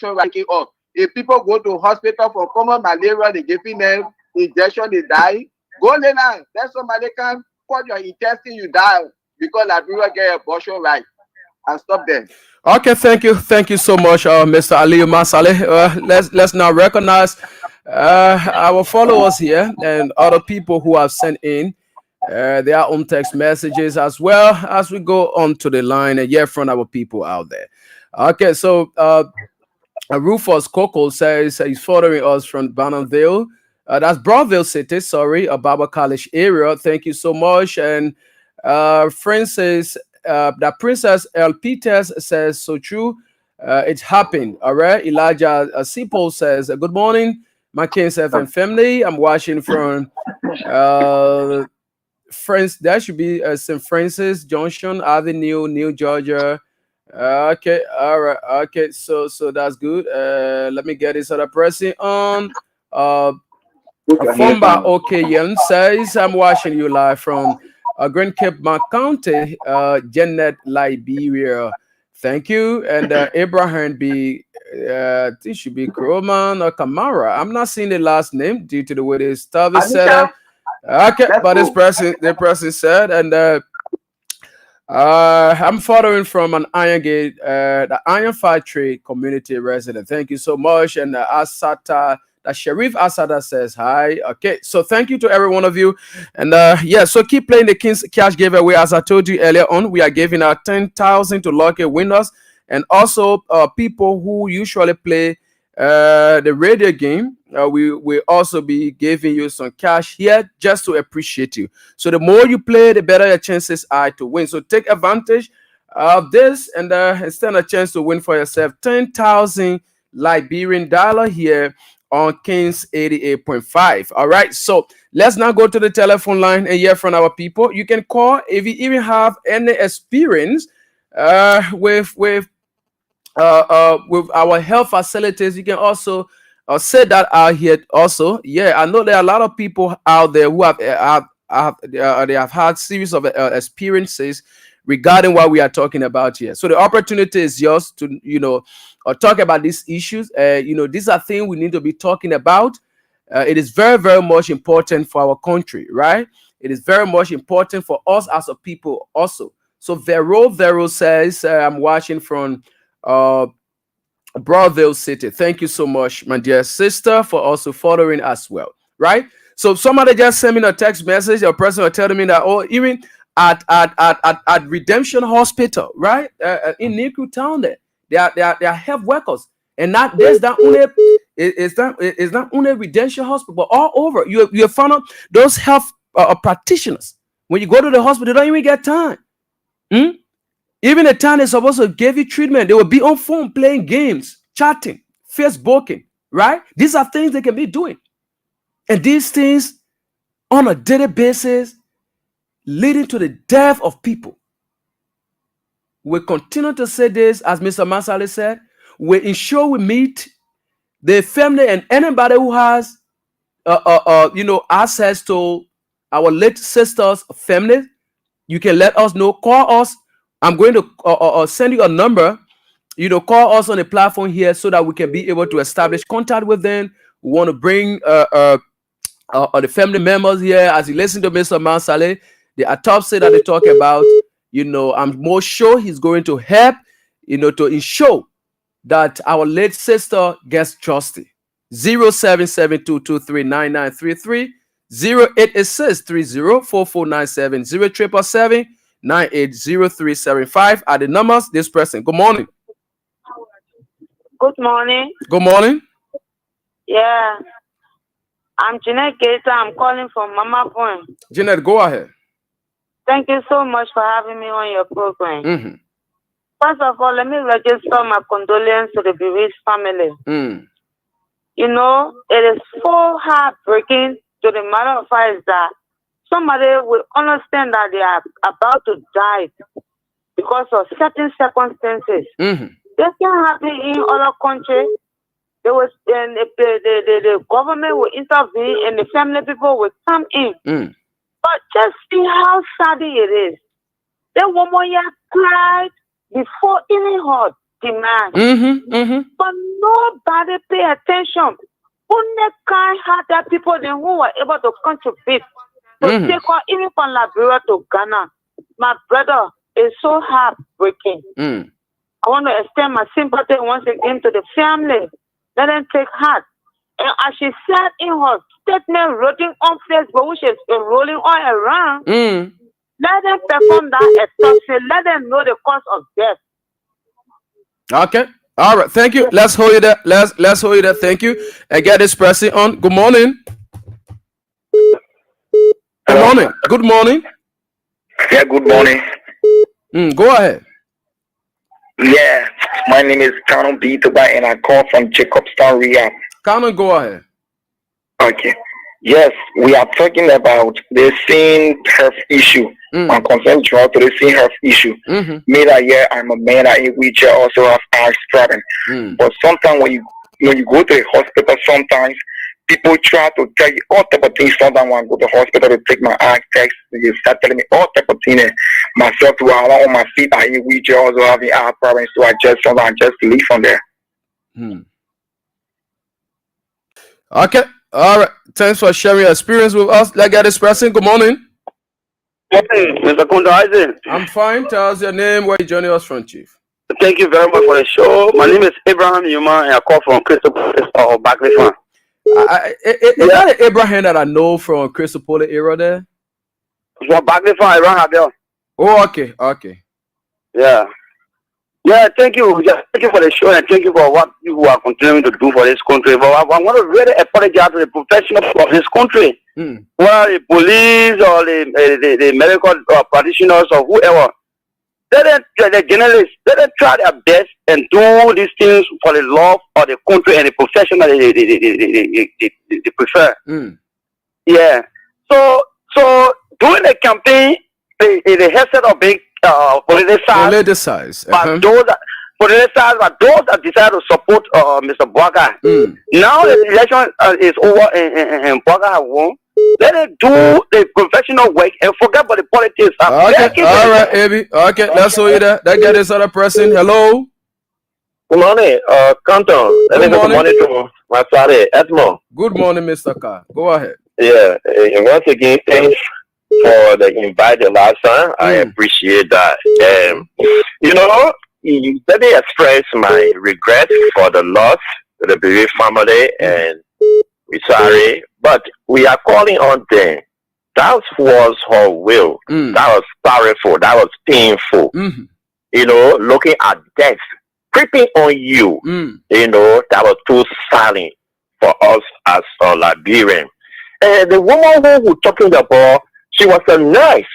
right off. If people go to hospital for common malaria, they giving them injection, they die. Go lay down. Let somebody come cut your intestine, you die because Liberia get abortion right. And stop there. Okay, thank you so much, Mr. Aliyu Masale. Let's now recognize our followers here and other people who have sent in their own text messages as well as we go on to the line and hear from our people out there. Okay, so Rufus Coco says he's following us from Bannonville. That's Broadville City, sorry, Baba College area. Thank you so much. And Francis, that Princess L. Peters says, so true. It's happened. All right. Elijah Sipol says, good morning, my Kings FM family. I'm watching from France. That should be St. Francis Junction Avenue, New Georgia. Okay, all right, okay, so that's good. Let me get this other person on. Fomba Okayan says, I'm watching you live from Grand Cape County, Janet, Liberia. Thank you. And Abraham B. This should be Kroman or Kamara. I'm not seeing the last name due to the way this stuff is set up. Okay, but the person said, and I'm following from an Iron Gate, the Iron Factory community resident. Thank you so much. And Asata, the Sheriff Asada says hi. Okay, so thank you to every one of you. And yeah, so keep playing the King's Cash giveaway. As I told you earlier on, we are giving out 10,000 to lucky winners, and also people who usually play the radio game. We will also be giving you some cash here just to appreciate you. So the more you play, the better your chances are to win. So take advantage of this and stand a chance to win for yourself 10,000 Liberian dollar here on Kings 88.5. All right, so let's now go to the telephone line and hear from our people. You can call if you even have any experience with our health facilities. You can also say that out here also. Yeah, I know there are a lot of people out there who have had series of experiences regarding what we are talking about here. So the opportunity is yours to talk about these issues. These are things we need to be talking about. It is very, very much important for our country, right? It is very much important for us as a people also. So Vero says, I'm watching from Broadville City. Thank you so much, my dear sister, for also following as well, right? So somebody just sent me a text message, a person was telling me that, even at Redemption Hospital, right, in Niku Town, there are health workers, and not only Redemption Hospital, but all over. You found out those health practitioners. When you go to the hospital, they don't even get time. Even the time they're supposed to give you treatment, they will be on phone playing games, chatting, Facebooking, right? These are things they can be doing. And these things on a daily basis leading to the death of people. We continue to say this, as Mr. Masale said, we ensure we meet the family and anybody who has access to our late sister's family. You can let us know, call us. I'm going to send you a number. Call us on the platform here so that we can be able to establish contact with them. We want to bring the family members here. As you listen to Mr. Masale, the autopsy that they talk about, I'm more sure he's going to help, to ensure that our late sister gets justice. 0772239933, 0886-304497, 0877-980375 are the numbers. This person. Good morning. Good morning. Good morning. Yeah. I'm Jeanette Gator. I'm calling from Mama Point. Jeanette, go ahead. Thank you so much for having me on your program. Mm-hmm. First of all, let me register my condolences to the bereaved family. Mm. You know, it is so heartbreaking to the matter of fact is that somebody will understand that they are about to die because of certain circumstances. Mm-hmm. This can happen in other countries. The government will intervene and the family people will come in. Mm. But just see how sad it is. The woman here cried before any hurt demand. Mm-hmm. Mm-hmm. But nobody pay attention. Only kind-hearted people then who were able to contribute to take her even from Liberia to Ghana. My brother is so heartbreaking. Mm. I want to extend my sympathy once again to the family. Let them take heart. And as she said in her statement rolling on Facebook, which is rolling all around, let them perform that autopsy. Let them know the cause of death. Okay. All right. Thank you. Let's hold you there. Let's hold you there. Thank you. I get this person on. Good morning. Good morning. Good morning. Yeah, good morning. Go ahead. Yeah, my name is Canon B. Toba and I call from Jacobstown, Riyadh. Canon, go ahead. Okay. Yes, we are talking about the same health issue. My concern draw to the same health issue. Me that year, I'm a man that in wheelchair also have eyes problem. But sometimes when you go to the hospital, sometimes people try to tell you all type of things. Sometimes when I go to the hospital to take my eye test, they start telling me all type of things. Myself too, I'm on my feet, I in wheelchair also having eye problems. So I just leave from there. Okay. All right. Thanks for sharing your experience with us. Let's get this person. Good morning. Hey, Mr. Kondo Isaac. I'm fine. Tell us your name, where you joining us from, Chief. Thank you very much for the show. My name is Abraham Yuma and I call from Crystal Palace or Barclay Farm. Is that an Abraham that I know from Crystal Palace area there? From Barclay Farm, Abraham Habel. Oh, okay. Okay. Yeah. Yeah, thank you. Yeah, thank you for the show and thank you for what you are continuing to do for this country. But I want to really apologize to the professionals of this country. Well, the police or the medical practitioners or whoever. The journalists, let them try their best and do these things for the love of the country and the profession that they prefer. Yeah. So during the campaign, the headset of being politicized. But those that decide to support Mr. Bouaga. Now the election is over and Bouaga has won. Let it do the professional work and forget about the politics. Okay, all right, Abby. Okay, let's hold you there. That guy is other person. Hello. Good morning, Canton. Let me good morning to my father, Edmond. Good morning, Mr. Carr. Go ahead. Yeah, and once again, thanks for the invite the last time. I appreciate that. You know, let me express my regret for the loss to the bereaved family, and we're sorry, but we are calling on them. That was her will. That was sorrowful. That was painful. You know, looking at death creeping on you. You know, that was too silent for us as a Liberian. And the woman who was talking about, she was a nurse.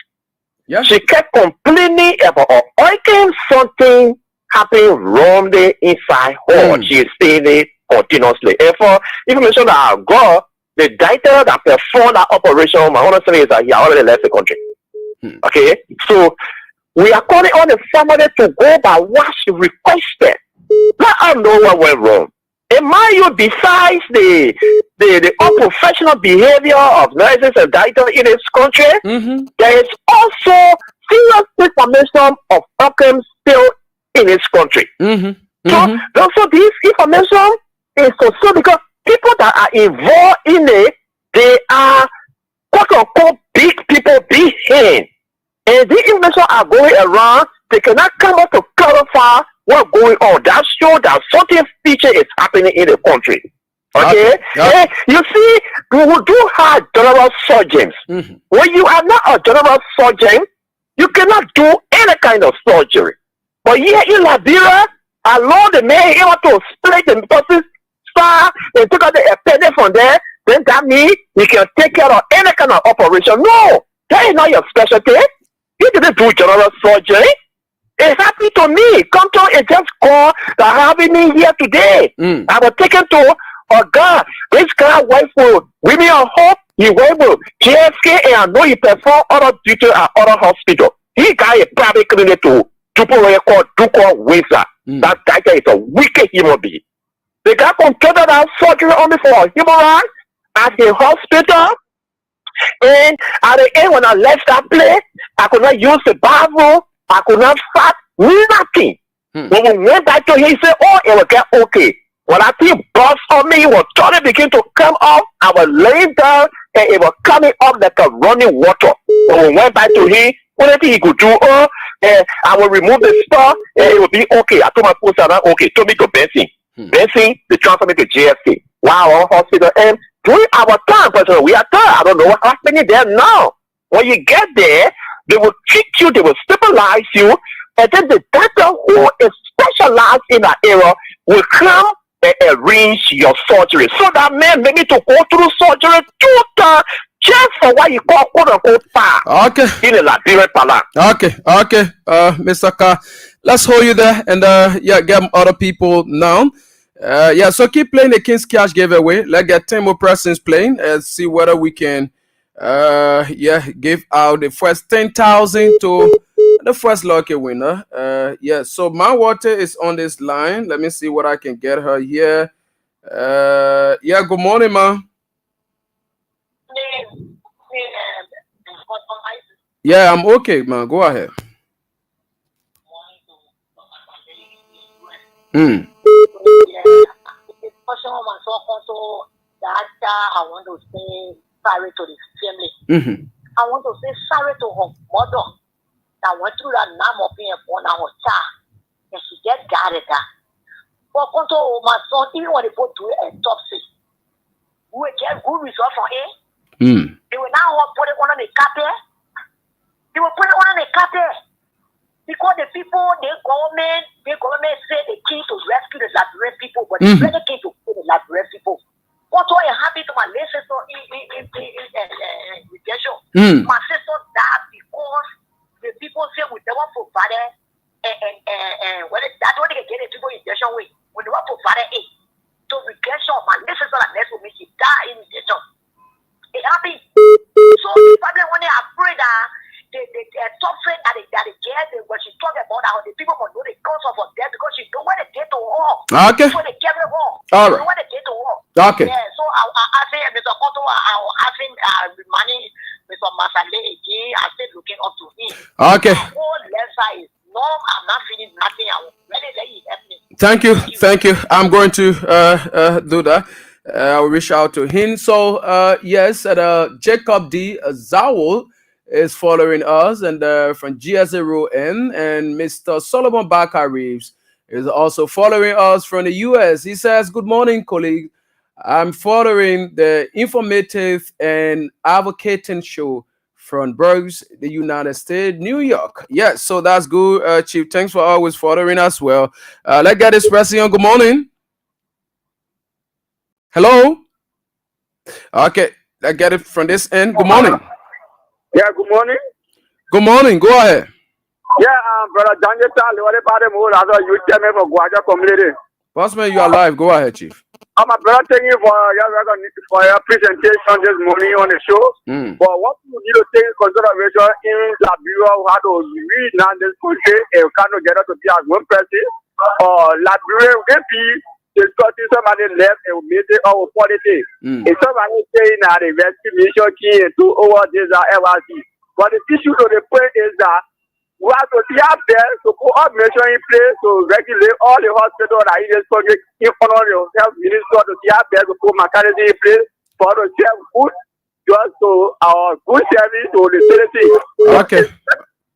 Yeah. She kept complaining about her. I can something happen wrong there inside her. She is saying it continuously. And for information that I got, the doctor that performed that operation, my honest is that he already left the country. Okay, so we are calling on the family to go by what she requested. Let her know what went wrong. And mind you, besides the unprofessional behavior of nurses and doctors in this country, there is also serious information of outcomes still in this country. So also this information is also because people that are involved in it, they are quote unquote big people, big hands. And these information are going around, they cannot come up to clarify what's going on. That shows that something feature is happening in the country. Okay? You see, we do have general surgeons. When you are not a general surgeon, you cannot do any kind of surgery. But here in Liberia, alone the man able to split the person's star and take out the appendix from there, then that means he can take care of any kind of operation. No, that is not your specialty. You didn't do general surgery. It happened to me. Control is just called that having me here today. I was taken to a guy. This guy went for Women of Hope. He went for JFK, and I know he performed other duties at other hospitals. He got a private clinic to people called Duko Windsor. That guy is a wicked human being. The guy conducted that surgery only for a human right at the hospital. And at the end, when I left that place, I could not use the bathroom. I could not fart, nothing. When we went back to him, he said, oh, it will get okay. When I see burst on me, it was starting begin to come up. I was laying down, and it was coming up like a running water. When we went back to him, anything he could do, I will remove the stuff, and it will be okay. I told my post okay, told me to Benson. Benson, they transfer me to JFK. Wow, hospital. And during our time, person, we are there. I don't know what's happening there now. When you get there, they will treat you, they will stabilize you, and then the doctor who is specialized in that area will come and arrange your surgery. So that man may need to go through surgery 2 times just for what you call quote unquote far. Okay. In the Liberia Palace. Okay. Mr. Carr, let's hold you there and get other people now. So keep playing the King's Cash giveaway. Let's get 10 more persons playing and see whether we can give out the first 10,000 to the first lucky winner. So my water is on this line. Let me see what I can get her here. Good morning, ma. Yeah, I'm okay, man. Go ahead. I want to say sorry to the family. I want to say sorry to her mother that went through that numb of being born on her child, and she just got it. But control my son, even when they put to a autopsy, we will get good result from him. They will now put it on the carpet. They will put it on the carpet because the people, the government say the key to rescue the Liberian people, but the really key to kill the Liberian people. What's all happened to my little sister in my sister died because the people say we never provided and that's what they get the people injection with. We never provided it. So rejection, my little sister that next with me, she died in injection. It happened. So the family when they are afraid that the toxic that they get, when she talk about how the people will know the cause of her death because she know where they get to war. Okay. Where they get to war. All right. Where they get to war. Okay. Yeah, so I say, Mr. Otto, I was asking money, Mr. Masale again. I still looking up to him. Okay. My whole left side is no, I'm not feeling nothing. I'm ready to let you help me. Thank you. I'm going to do that. I'll reach out to him. So, Jacob D. Zawul is following us, and from GS0N, and Mr. Solomon Bakar Reeves is also following us from the US. He says, good morning, colleague. I'm following the informative and advocating show from Berks, the United States, New York. Yes, so that's good, Chief. Thanks for always following us well. Let's get this pressing. Good morning. Hello. Okay, let's get it from this end. Good morning. Yeah, good morning. Good morning. Go ahead. Yeah, brother Daniel, you tell me for Guaja community. Bossman, you are live. Go ahead, Chief. I'm a brother, thank you for your presentation this morning on the show. But what you need to take into consideration in Liberia, how to read now this country and kind of get us to be as one person. Liberia will be discussing somebody left and made it our politics. If somebody saying that the investigation key into over this LRC. But the issue to the point is that we have to be up there to put our measure in place to regulate all the hospitals that in this country in front of the health minister to be up there to put mechanism in place for the serve good just to our good service to the citizens.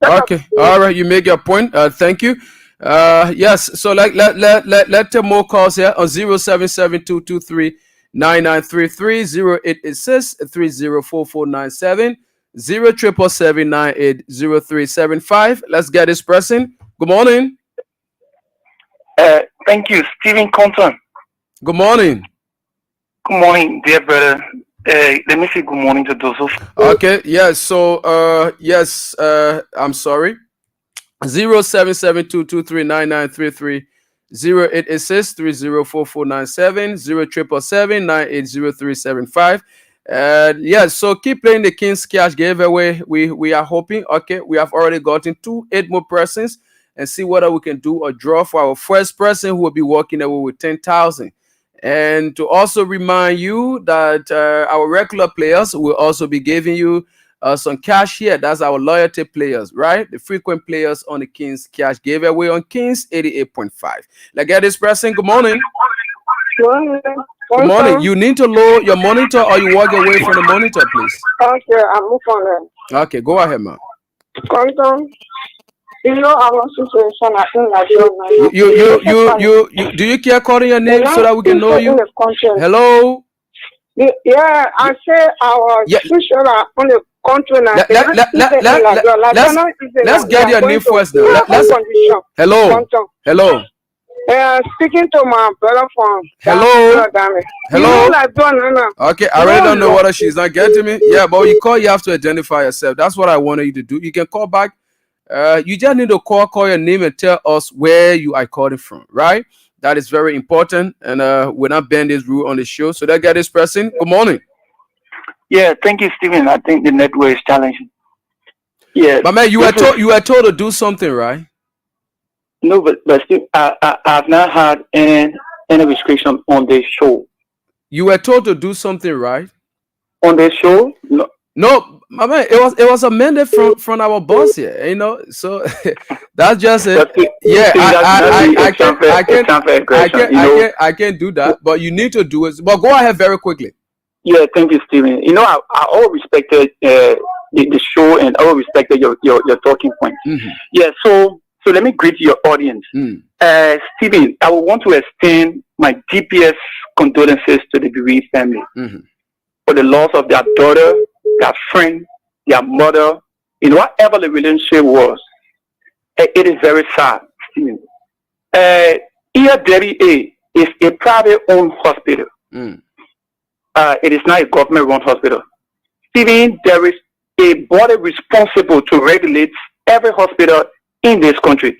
Okay. All right, you make your point. Thank you. Yes, so let's take more calls here on 077-223 9933 0886 304497 0777980375. Let's get this person. Good morning. Thank you, Stephen Compton. Good morning. Good morning, dear brother. Let me say good morning to those of. Okay, yes. So, yes. I'm sorry. 0772239933 0886 304497 0777980375. Yes, so keep playing the King's Cash giveaway. We are hoping. Okay, we have already gotten 8 more persons, and see whether we can do a draw for our first person who will be walking away with 10,000. And to also remind you that our regular players will also be giving you some cash here. That's our loyalty players, right? The frequent players on the King's Cash giveaway on Kings 88.5. Let's get this person. Good morning. Good morning. You need to lower your monitor or you walk away from the monitor, please. Okay, I'm moving on. Okay, go ahead, man. You know our situation. I think that you do you care calling your name so that we can know you? Hello. Yeah, I say our situation on the country now. Let's get your name first now. Hello. Hello. Speaking to my brother from Hello. Hello. Okay, I really don't know whether she's not getting me. Yeah, but you have to identify yourself. That's what I wanted you to do. You can call back. You just need to call your name and tell us where you are calling from, right? That is very important, and we're not bend this rule on the show. So let's get this person. Good morning. Yeah, thank you, Stephen. I think the network is challenging. Yeah, but man, you were told to do something, right? No, but still, I've not had any restriction on this show. You were told to do something, right? On this show? No, my man, it was amended from our boss here, you know. So that's just it. Yeah, I can't do that, but you need to do it. But go ahead very quickly. Yeah, thank you, Stephen. You know, I always respected the show, and I always respected your talking point. Mm-hmm. Yeah, so let me greet your audience. Stephen, I would want to extend my deepest condolences to the bereaved family for the loss of their daughter, their friend, their mother, in whatever the relationship was. It is very sad, Stephen. ERWA is a private-owned hospital. It is not a government-run hospital. Stephen, there is a body responsible to regulate every hospital in this country.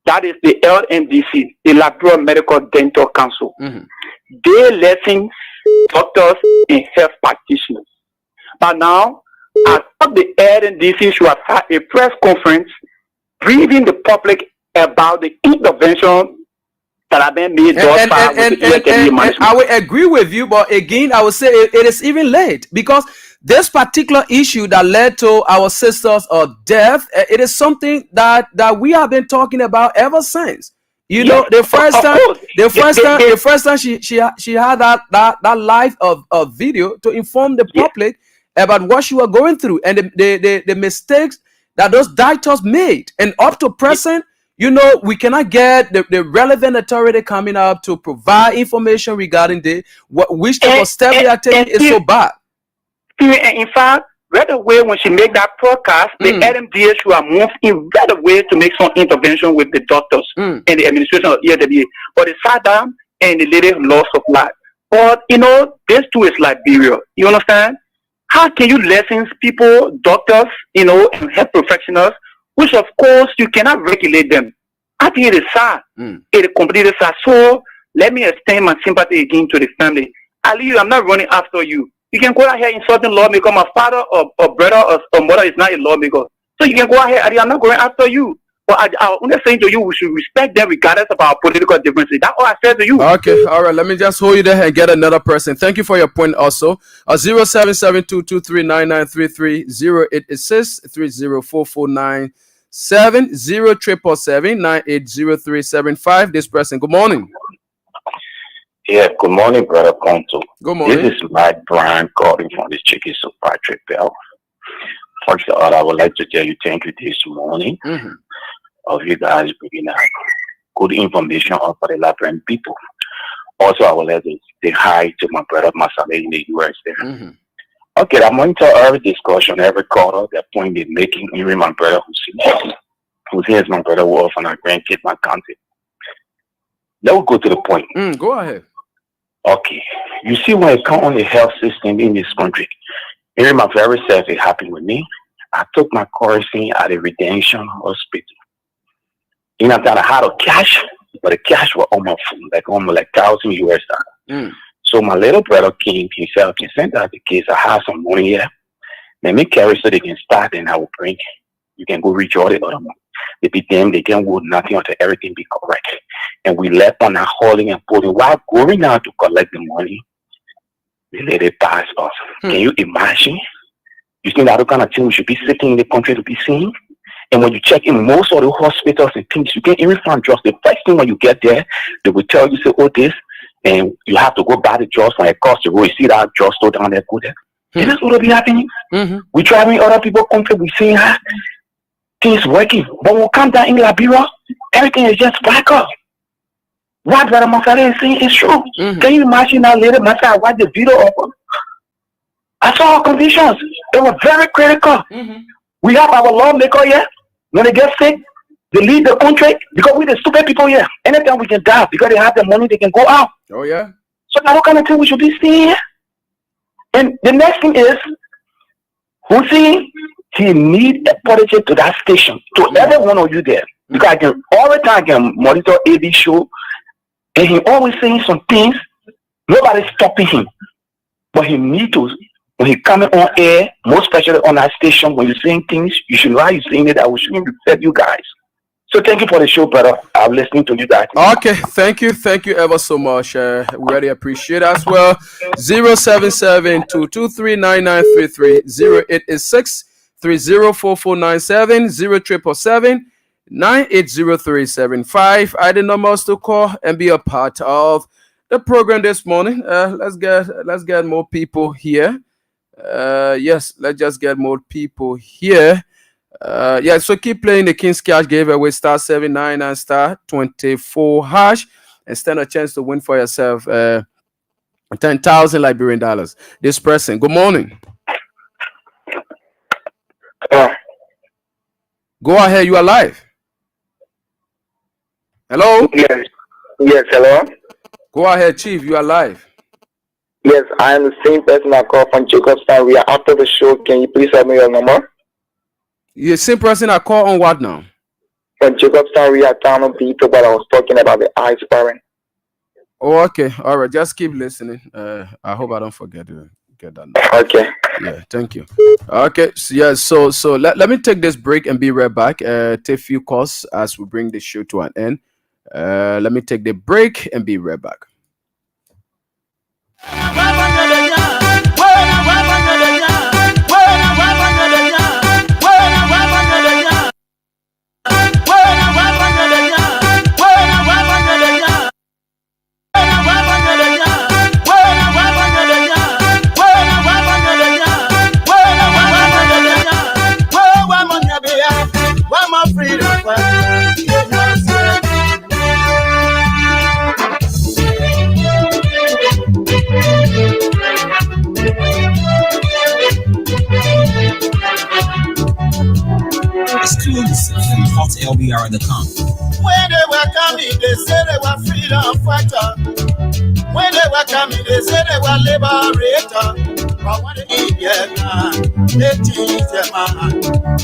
That is the LMDC, the Labrador Medical Dental Council. They license doctors and health practitioners. But now, I thought the LMDC should have had a press conference briefing the public about the intervention that have been made thus far with the management. I would agree with you, but again, I would say it is even late, because this particular issue that led to our sister's death, it is something that we have been talking about ever since. You know, the first time she had that live of video to inform the public about what she was going through and the mistakes that those doctors made, and up to present. You know, we cannot get the relevant authority coming up to provide information regarding which type of step they are taking is so bad. In fact, right away when she made that broadcast, the LMDA should have moved in right away to make some intervention with the doctors and the administration of ERWA. But they sat down and the lady lost of life. But, you know, this too is Liberia. You understand? How can you license people, doctors, you know, and health professionals, which of course you cannot regulate them? I think it is sad. It is completely sad. So let me extend my sympathy again to the family. Ali, I'm not running after you. You can go out here insulting lawmaker. My father or brother or mother is not a lawmaker. So you can go out here, Ali, I'm not going after you. But I'm only saying to you, we should respect them regardless of our political differences. That's all I said to you. Okay, all right. Let me just hold you there and get another person. Thank you for your point also. 0772239933 0886 304497 0777980375. This person. Good morning. Yeah, good morning, Brother Conto. Good morning. This is Mike Bryan calling from the Chicken Soup Patrick Bell. First of all, I would like to tell you thank you this morning of you guys bringing good information up for the Liberian people. Also, I would like to say hi to my brother Masale in the US there. Okay, I'm going to every discussion, every call, the point they're making, even my brother who's here is my brother who often my grandkid, my country. Let's go to the point. Go ahead. Okay. You see, when it comes on the health system in this country, even my very self is happy with me. I took my course at a Redemption Hospital. You know, I had a cash, but the cash was almost almost like $1,000. So my little brother came himself and sent out the case. I have some money here. Let me carry so they can start and I will bring. You can go reach all the other money. They be them, they can wood nothing until everything be correct. And we left on that hauling and pulling. While going out to collect the money, we let it pass us. Can you imagine? You think that kind of thing we should be sitting in the country to be seen? And when you check in most of the hospitals and things, you can't even find drugs. The first thing when you get there, they will tell you, say, oh, this, and you have to go buy the drugs from across the road. You see that drugstore down there, go there. And that's what will be happening. We driving other people country, we seeing things working. But when we come down in Liberia, everything is just back up. What Brother Masare is saying is true. Can you imagine that later, I watched the video of them? I saw our conditions. They were very critical. We have our lawmaker here. When they get sick, they leave the country because we're the stupid people here. Anytime we can die because they have the money, they can go out. Oh, yeah. So now what kind of thing we should be seeing here? And the next thing is, Hussein, he need a politician to that station, to every one of you there. Because I can all the time I can monitor AD show, and he always saying some things, nobody's stopping him. But he need to, when he coming on air, most especially on that station, when you're saying things, you should know how you're saying it. I will shouldn't respect you guys. So thank you for the show, brother. I'm listening to you guys. Okay, thank you ever so much. We really appreciate it as well. 077-223-9933, 0886-304497, 077-980-375. I the numbers to call and be a part of the program this morning. Let's get more people here. Yes, let's just get more people here. So keep playing the King's Cash giveaway *799 and *24# and stand a chance to win for yourself 10,000 Liberian dollars. This person, good morning. Go ahead, you are live. Hello? Yes, hello? Go ahead, Chief, you are live. Yes, I am the same person I called from Jacobstown. We are after the show. Can you please tell me your number? You're the same person I call on what now? From Jacobstown, we are town of people, but I was talking about the eye sparring. Oh, okay. All right. Just keep listening. I hope I don't forget to get that now. Okay. Yeah, thank you. Okay. So let me take this break and be right back. Take a few calls as we bring the show to an end. Let me take the break and be right back. Exclusive from hotlbr.com. When they were coming, they said they were freedom fighter. When they were coming, they said they were liberator. But when they get they teach them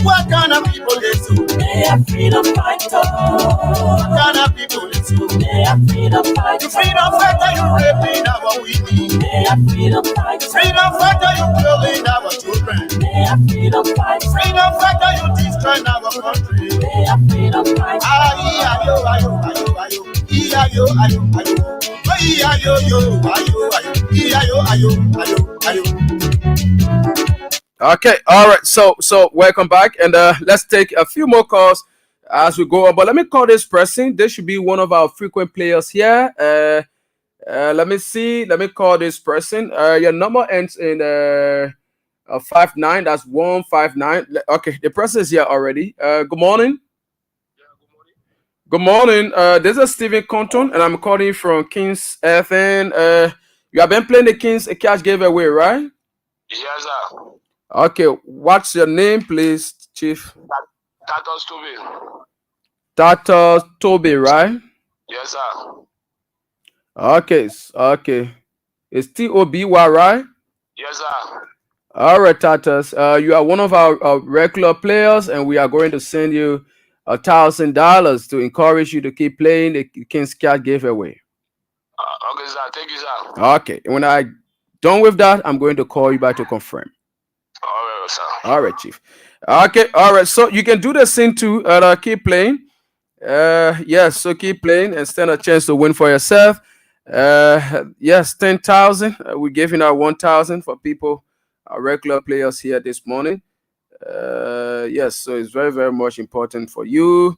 what kind of people they do? They are freedom fighters. What kind of people they do? They are freedom fighters. You freedom fighter, you raping our women. They are freedom fighters. Freedom fighter, you killing our children. They are freedom fighters. Freedom fighter, you destroying our country. They are freedom fighters. Ayo. Okay, all right. So welcome back, and let's take a few more calls as we go on. But let me call this person. This should be one of our frequent players here. Let me see. Let me call this person. Your number ends in 59. That's 159. Okay, the person is here already. Good morning. Good morning. This is Stephen Compton, and I'm calling from Kings FN. You have been playing the Kings Cash giveaway, right? Yes, sir. Okay. What's your name, please, Chief? Tatos Toby. Tata Toby, right? Yes, sir. Okay. Okay. It's Toby, right? Yes, sir. All right, Tatas. You are one of our regular players, and we are going to send you $1,000 to encourage you to keep playing the King's Cash giveaway. Okay, sir. Thank you, sir. Okay. When I done with that, I'm going to call you back to confirm. All right, sir. All right, Chief. Okay. All right. So you can do the same too. Keep playing. Yes. So keep playing and stand a chance to win for yourself. Yes, 10,000. We're giving out 1,000 for people, our regular players here this morning. Yes, so it's very, very much important for you.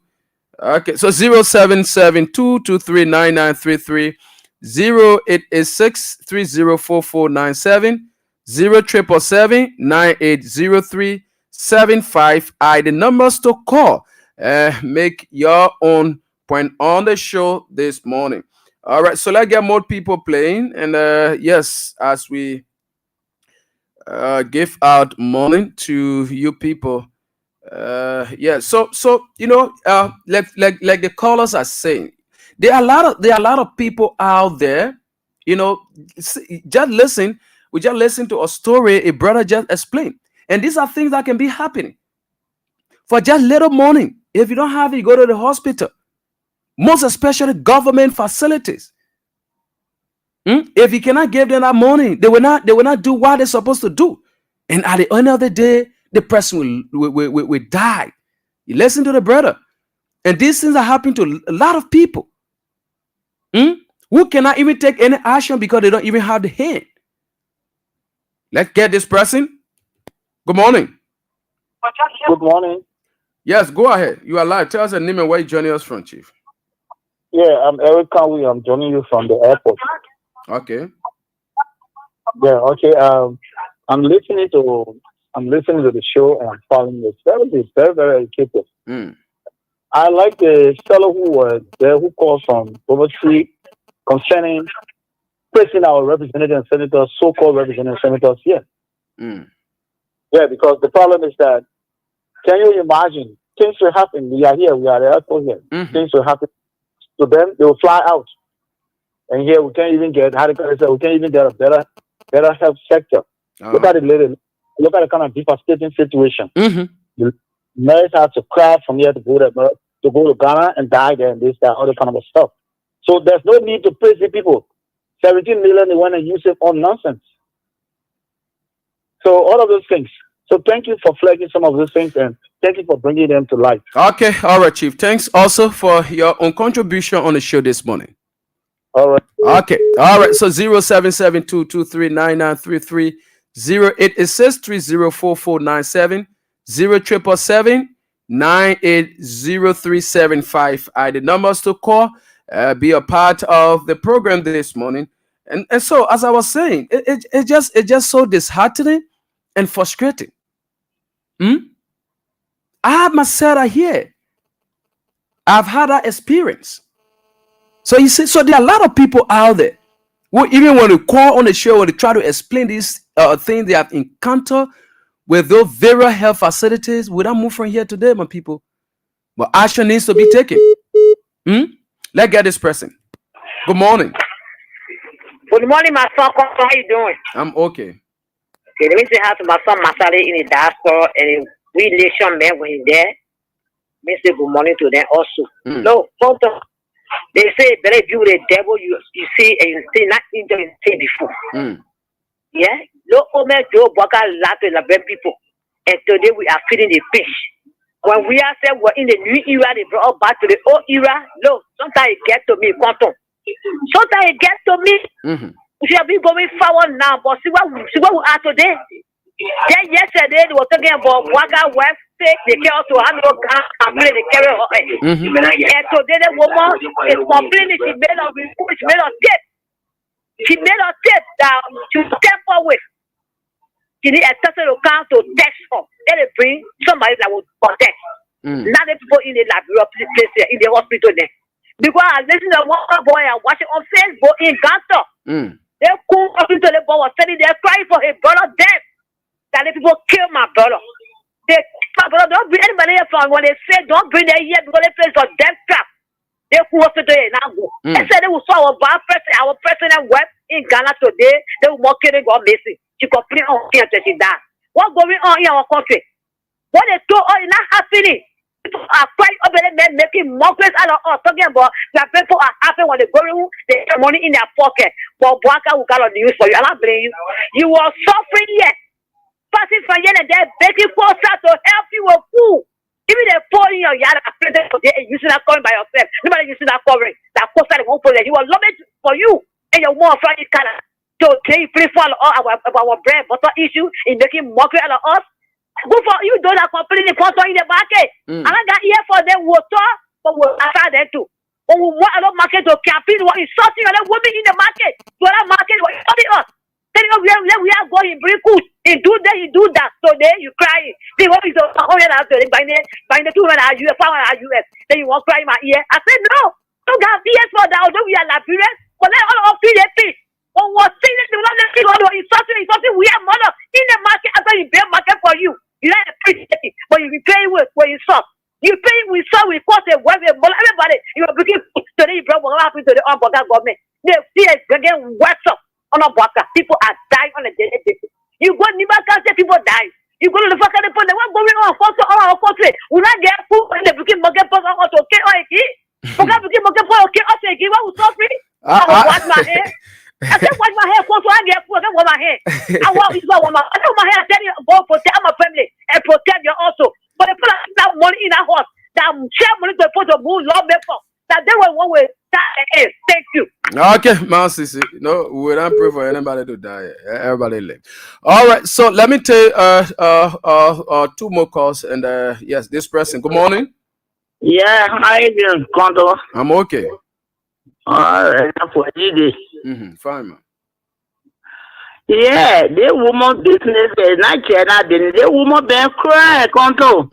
Okay, so 0772239933, 0886304497, 0777980375. The numbers to call. Make your own point on the show this morning. All right, so let's get more people playing. And yes, as we give out money to you people. Yeah, so like the callers are saying, there are a lot of people out there. Just listen. We just listen to a story a brother just explained, and these are things that can be happening for just little money. If you don't have it, you go to the hospital. Most especially government facilities. If you cannot give them that money, they will not do what they're supposed to do. And at the end of the day, the person will die. You listen to the brother. And these things are happening to a lot of people. Who cannot even take any action because they don't even have the hand. Let's get this person. Good morning. Good morning. Yes, go ahead. You are live. Tell us your name and where you joining us from, Chief. Yeah, I'm Eric Conway. I'm joining you from the airport. Okay. Yeah, okay. I'm listening to the show and I'm following this. It's very, very educative. I like the fellow who was there who called from Overtree concerning pressing our representatives and senators, so-called representatives and senators here. Yeah, because the problem is that, can you imagine, things will happen. We are here, we are at the airport here. Things will happen to them, they will fly out. And here we can't even get, we can't even get a better health sector. Look at it later. Look at the kind of devastating situation. The Americans have to cry from here to go to Ghana and die there and this, that, all that kind of stuff. So there's no need to praise the people. 17 million, they want to use it on nonsense. So all of those things. So thank you for flagging some of those things and thank you for bringing them to light. Okay, all right, Chief. Thanks also for your own contribution on the show this morning. All right. Okay, all right. So 0772239933, 0886304497, 0777980375. The numbers to call. Be a part of the program this morning. And so, as I was saying, it's just so disheartening and frustrating. I have my setup here. I've had that experience. So you see, so there are a lot of people out there who even when they call on the show and they try to explain these things they have encountered with those various health facilities. We don't move from here today, my people. But action needs to be taken. Let's get this person. Good morning. Good morning, my son. How you doing? I'm okay. Okay, let me say hi to my son Masari in the diaspora and we relation man when he's there. Let me say good morning to them also. No, they say better view the devil you see and you see not in the see before. Yeah? No Omer Joe Baka lot of the people. And today we are feeding the fish. When we are said we're in the new era, they brought us back to the old era. No, sometimes it gets to me, quantum. Sometimes it gets to me. We have been going forward now, but see what we are today. Then yesterday they were talking about Waka West State, they care to handle and they carry her. And today the woman is complaining she made a tip. She made a tip that to step forward. She need a special account to text her. Then they bring somebody that will protect. Not the people in the laboratory place here, in the hospital there. Because I listen to one boy and watching on Facebook in Ghana. They come up into the boy was standing there crying for his brother death. That the people kill my brother. They my brother, don't bring anybody here from when they say don't bring them here because they place for death trap. They go hospital now go. They said they will saw our president web in Ghana today. They will mock it God missing. She complained on here that she died. What's going on in our country? What they told us is not happening. People are quite over there making mockeries out of us, talking about that people are happy when they go in, they have money in their pocket. But Boaka will got on the news for you. I'm not blaming you. You are suffering yet. Passing from here and there, begging for us to help you with food. Even the phone in your yard, I pray that you using that covering by yourself. Nobody using that covering. That poster won't put it. You will love it for you and your more friendly color. So can you please follow our bread butter issue in making mockery out of us? Go for you don't have completely put in the market. And I got here for them water, but we'll ask them too. When we want a lot market to campaign, what is sorting on the women in the market. So that market was stopping us. Telling us where we are going, bring food. He do that, he do that. So then you crying. They want me to buy the 200 US, 500 US. Then you want cry in my ear. I said, no. Don't have BS for that. Although we are Liberians, but then all of PDP. When we're seeing it, it's something we have mother in the market after you bear market for you. You don't appreciate it, but you pay with when you saw. You pay with saw with cost a wife and everybody. You are looking today, bro. What happened to the Unboga government? They see it again worse up on Unboga. People are dying on a daily basis. You go to Nibaka, say people die. You go to the fucking point. What's going on? Our country. We not get food in the booking market for us to okay or okay. Because booking market for okay or okay. What was suffering? I will wash my hair. I can't wash my hair. So I get food. I can't wash my hair. I want my hair. I tell you, go protect my family and protect you also. But if people have money in that house, that share money to put to move law for that they will one way. That is. Thank you. Okay, man, Sisi. No, we don't pray for anybody to die. Everybody live. All right. So let me take two more calls and yes, this person. Good morning. Yeah, how are you doing, Kondo? I'm okay. All right, for you. Fine, man. Yeah, the woman business is not China. The woman been crying, Kondo.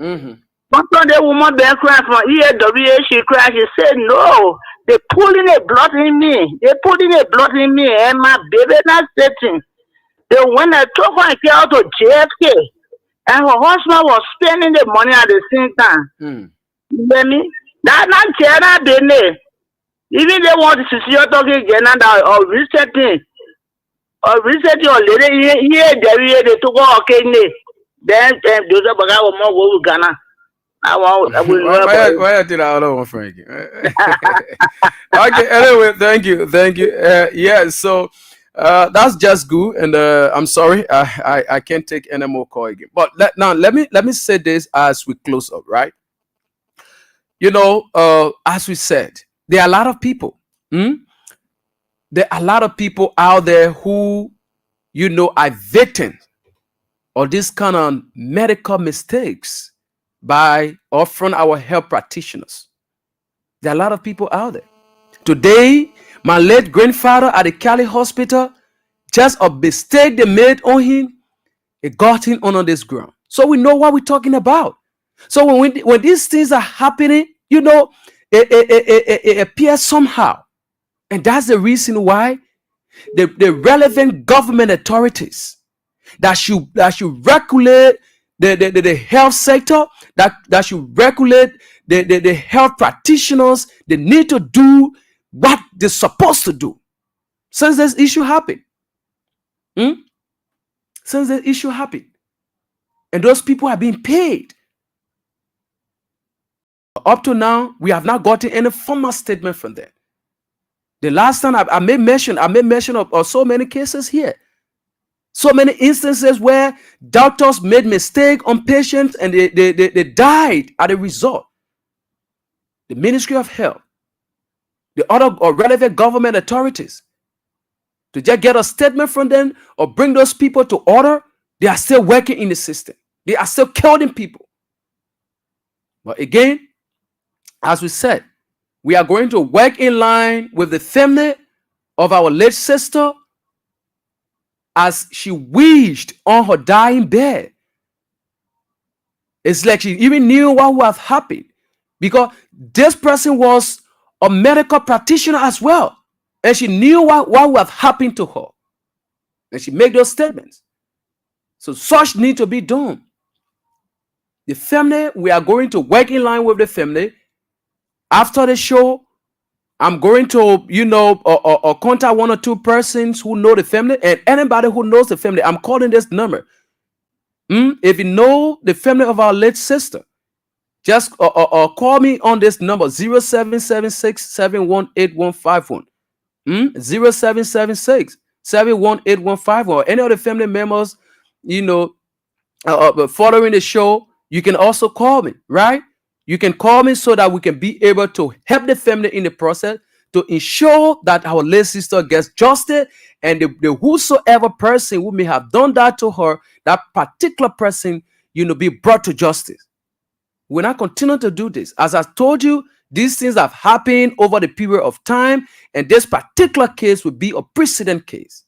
Kondo, the woman been crying from EAWA. She cried. She said, "No, they pulling a blood in me. They putting a blood in me, and my baby not sitting." Then when I took her out to JFK, and her husband was spending the money at the same time. You hear me? That not China, they. Even they want to see your talking again or resetting or later here they took all okay. Then those are more go Ghana. I will why did I don't Frankie? Okay, anyway, thank you. Yeah, so that's just good, and I'm sorry I can't take any more call again. But let me say this as we close up, right? You know, as we said, there are a lot of people. There are a lot of people out there who, you know, are victims of this kind of medical mistakes by or from our health practitioners. There are a lot of people out there. Today, my late grandfather at the Cali hospital, just a mistake they made on him, it got him on this ground. So we know what we're talking about. So when these things are happening, you know, it appears somehow. And that's the reason why the relevant government authorities that should regulate the health sector, that should regulate the health practitioners, they need to do what they're supposed to do. Since this issue happened. Since the issue happened. And those people have been paid. Up to now, we have not gotten any formal statement from them. The last time I made mention of so many cases here. So many instances where doctors made mistake on patients and they died as a result. The Ministry of Health, the other or relevant government authorities, to just get a statement from them or bring those people to order, they are still working in the system. They are still killing people. But again, as we said, we are going to work in line with the family of our late sister as she wished on her dying bed It's like she even knew what would have happened, because this person was a medical practitioner as well, and she knew what would have happened to her, and she made those statements. So such need to be done. The family, we are going to work in line with the family. After the show, I'm going to, contact 1 or 2 persons who know the family, and anybody who knows the family, I'm calling this number. If you know the family of our late sister, just call me on this number, 0776-718151. 0776-718151. Or any of the family members, following the show, you can also call me, right? You can call me so that we can be able to help the family in the process to ensure that our late sister gets justice, and the whosoever person who may have done that to her, that particular person, be brought to justice. We're not continue to do this. As I told you, these things have happened over the period of time, and this particular case will be a precedent case.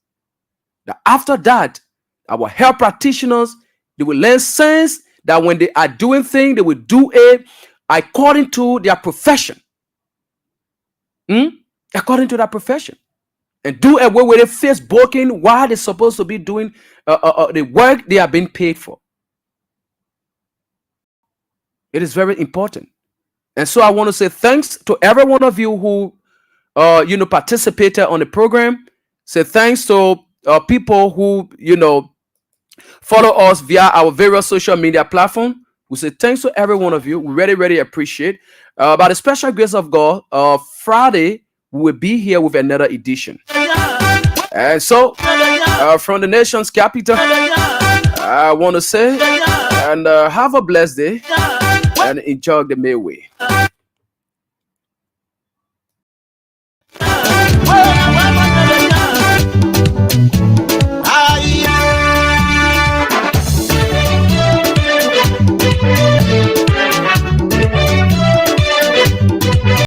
Now, after that, our health practitioners, they will learn sense that when they are doing things, they will do it according to their profession. According to their profession. And do away with the Facebooking while they're supposed to be doing the work they are being paid for. It is very important. And so I want to say thanks to every one of you who participated on the program. Say thanks to people who follow us via our various social media platforms. We say thanks to every one of you. We really, really appreciate. By the special grace of God, Friday we will be here with another edition. And so, from the nation's capital, I want to say, and have a blessed day, and enjoy the May way.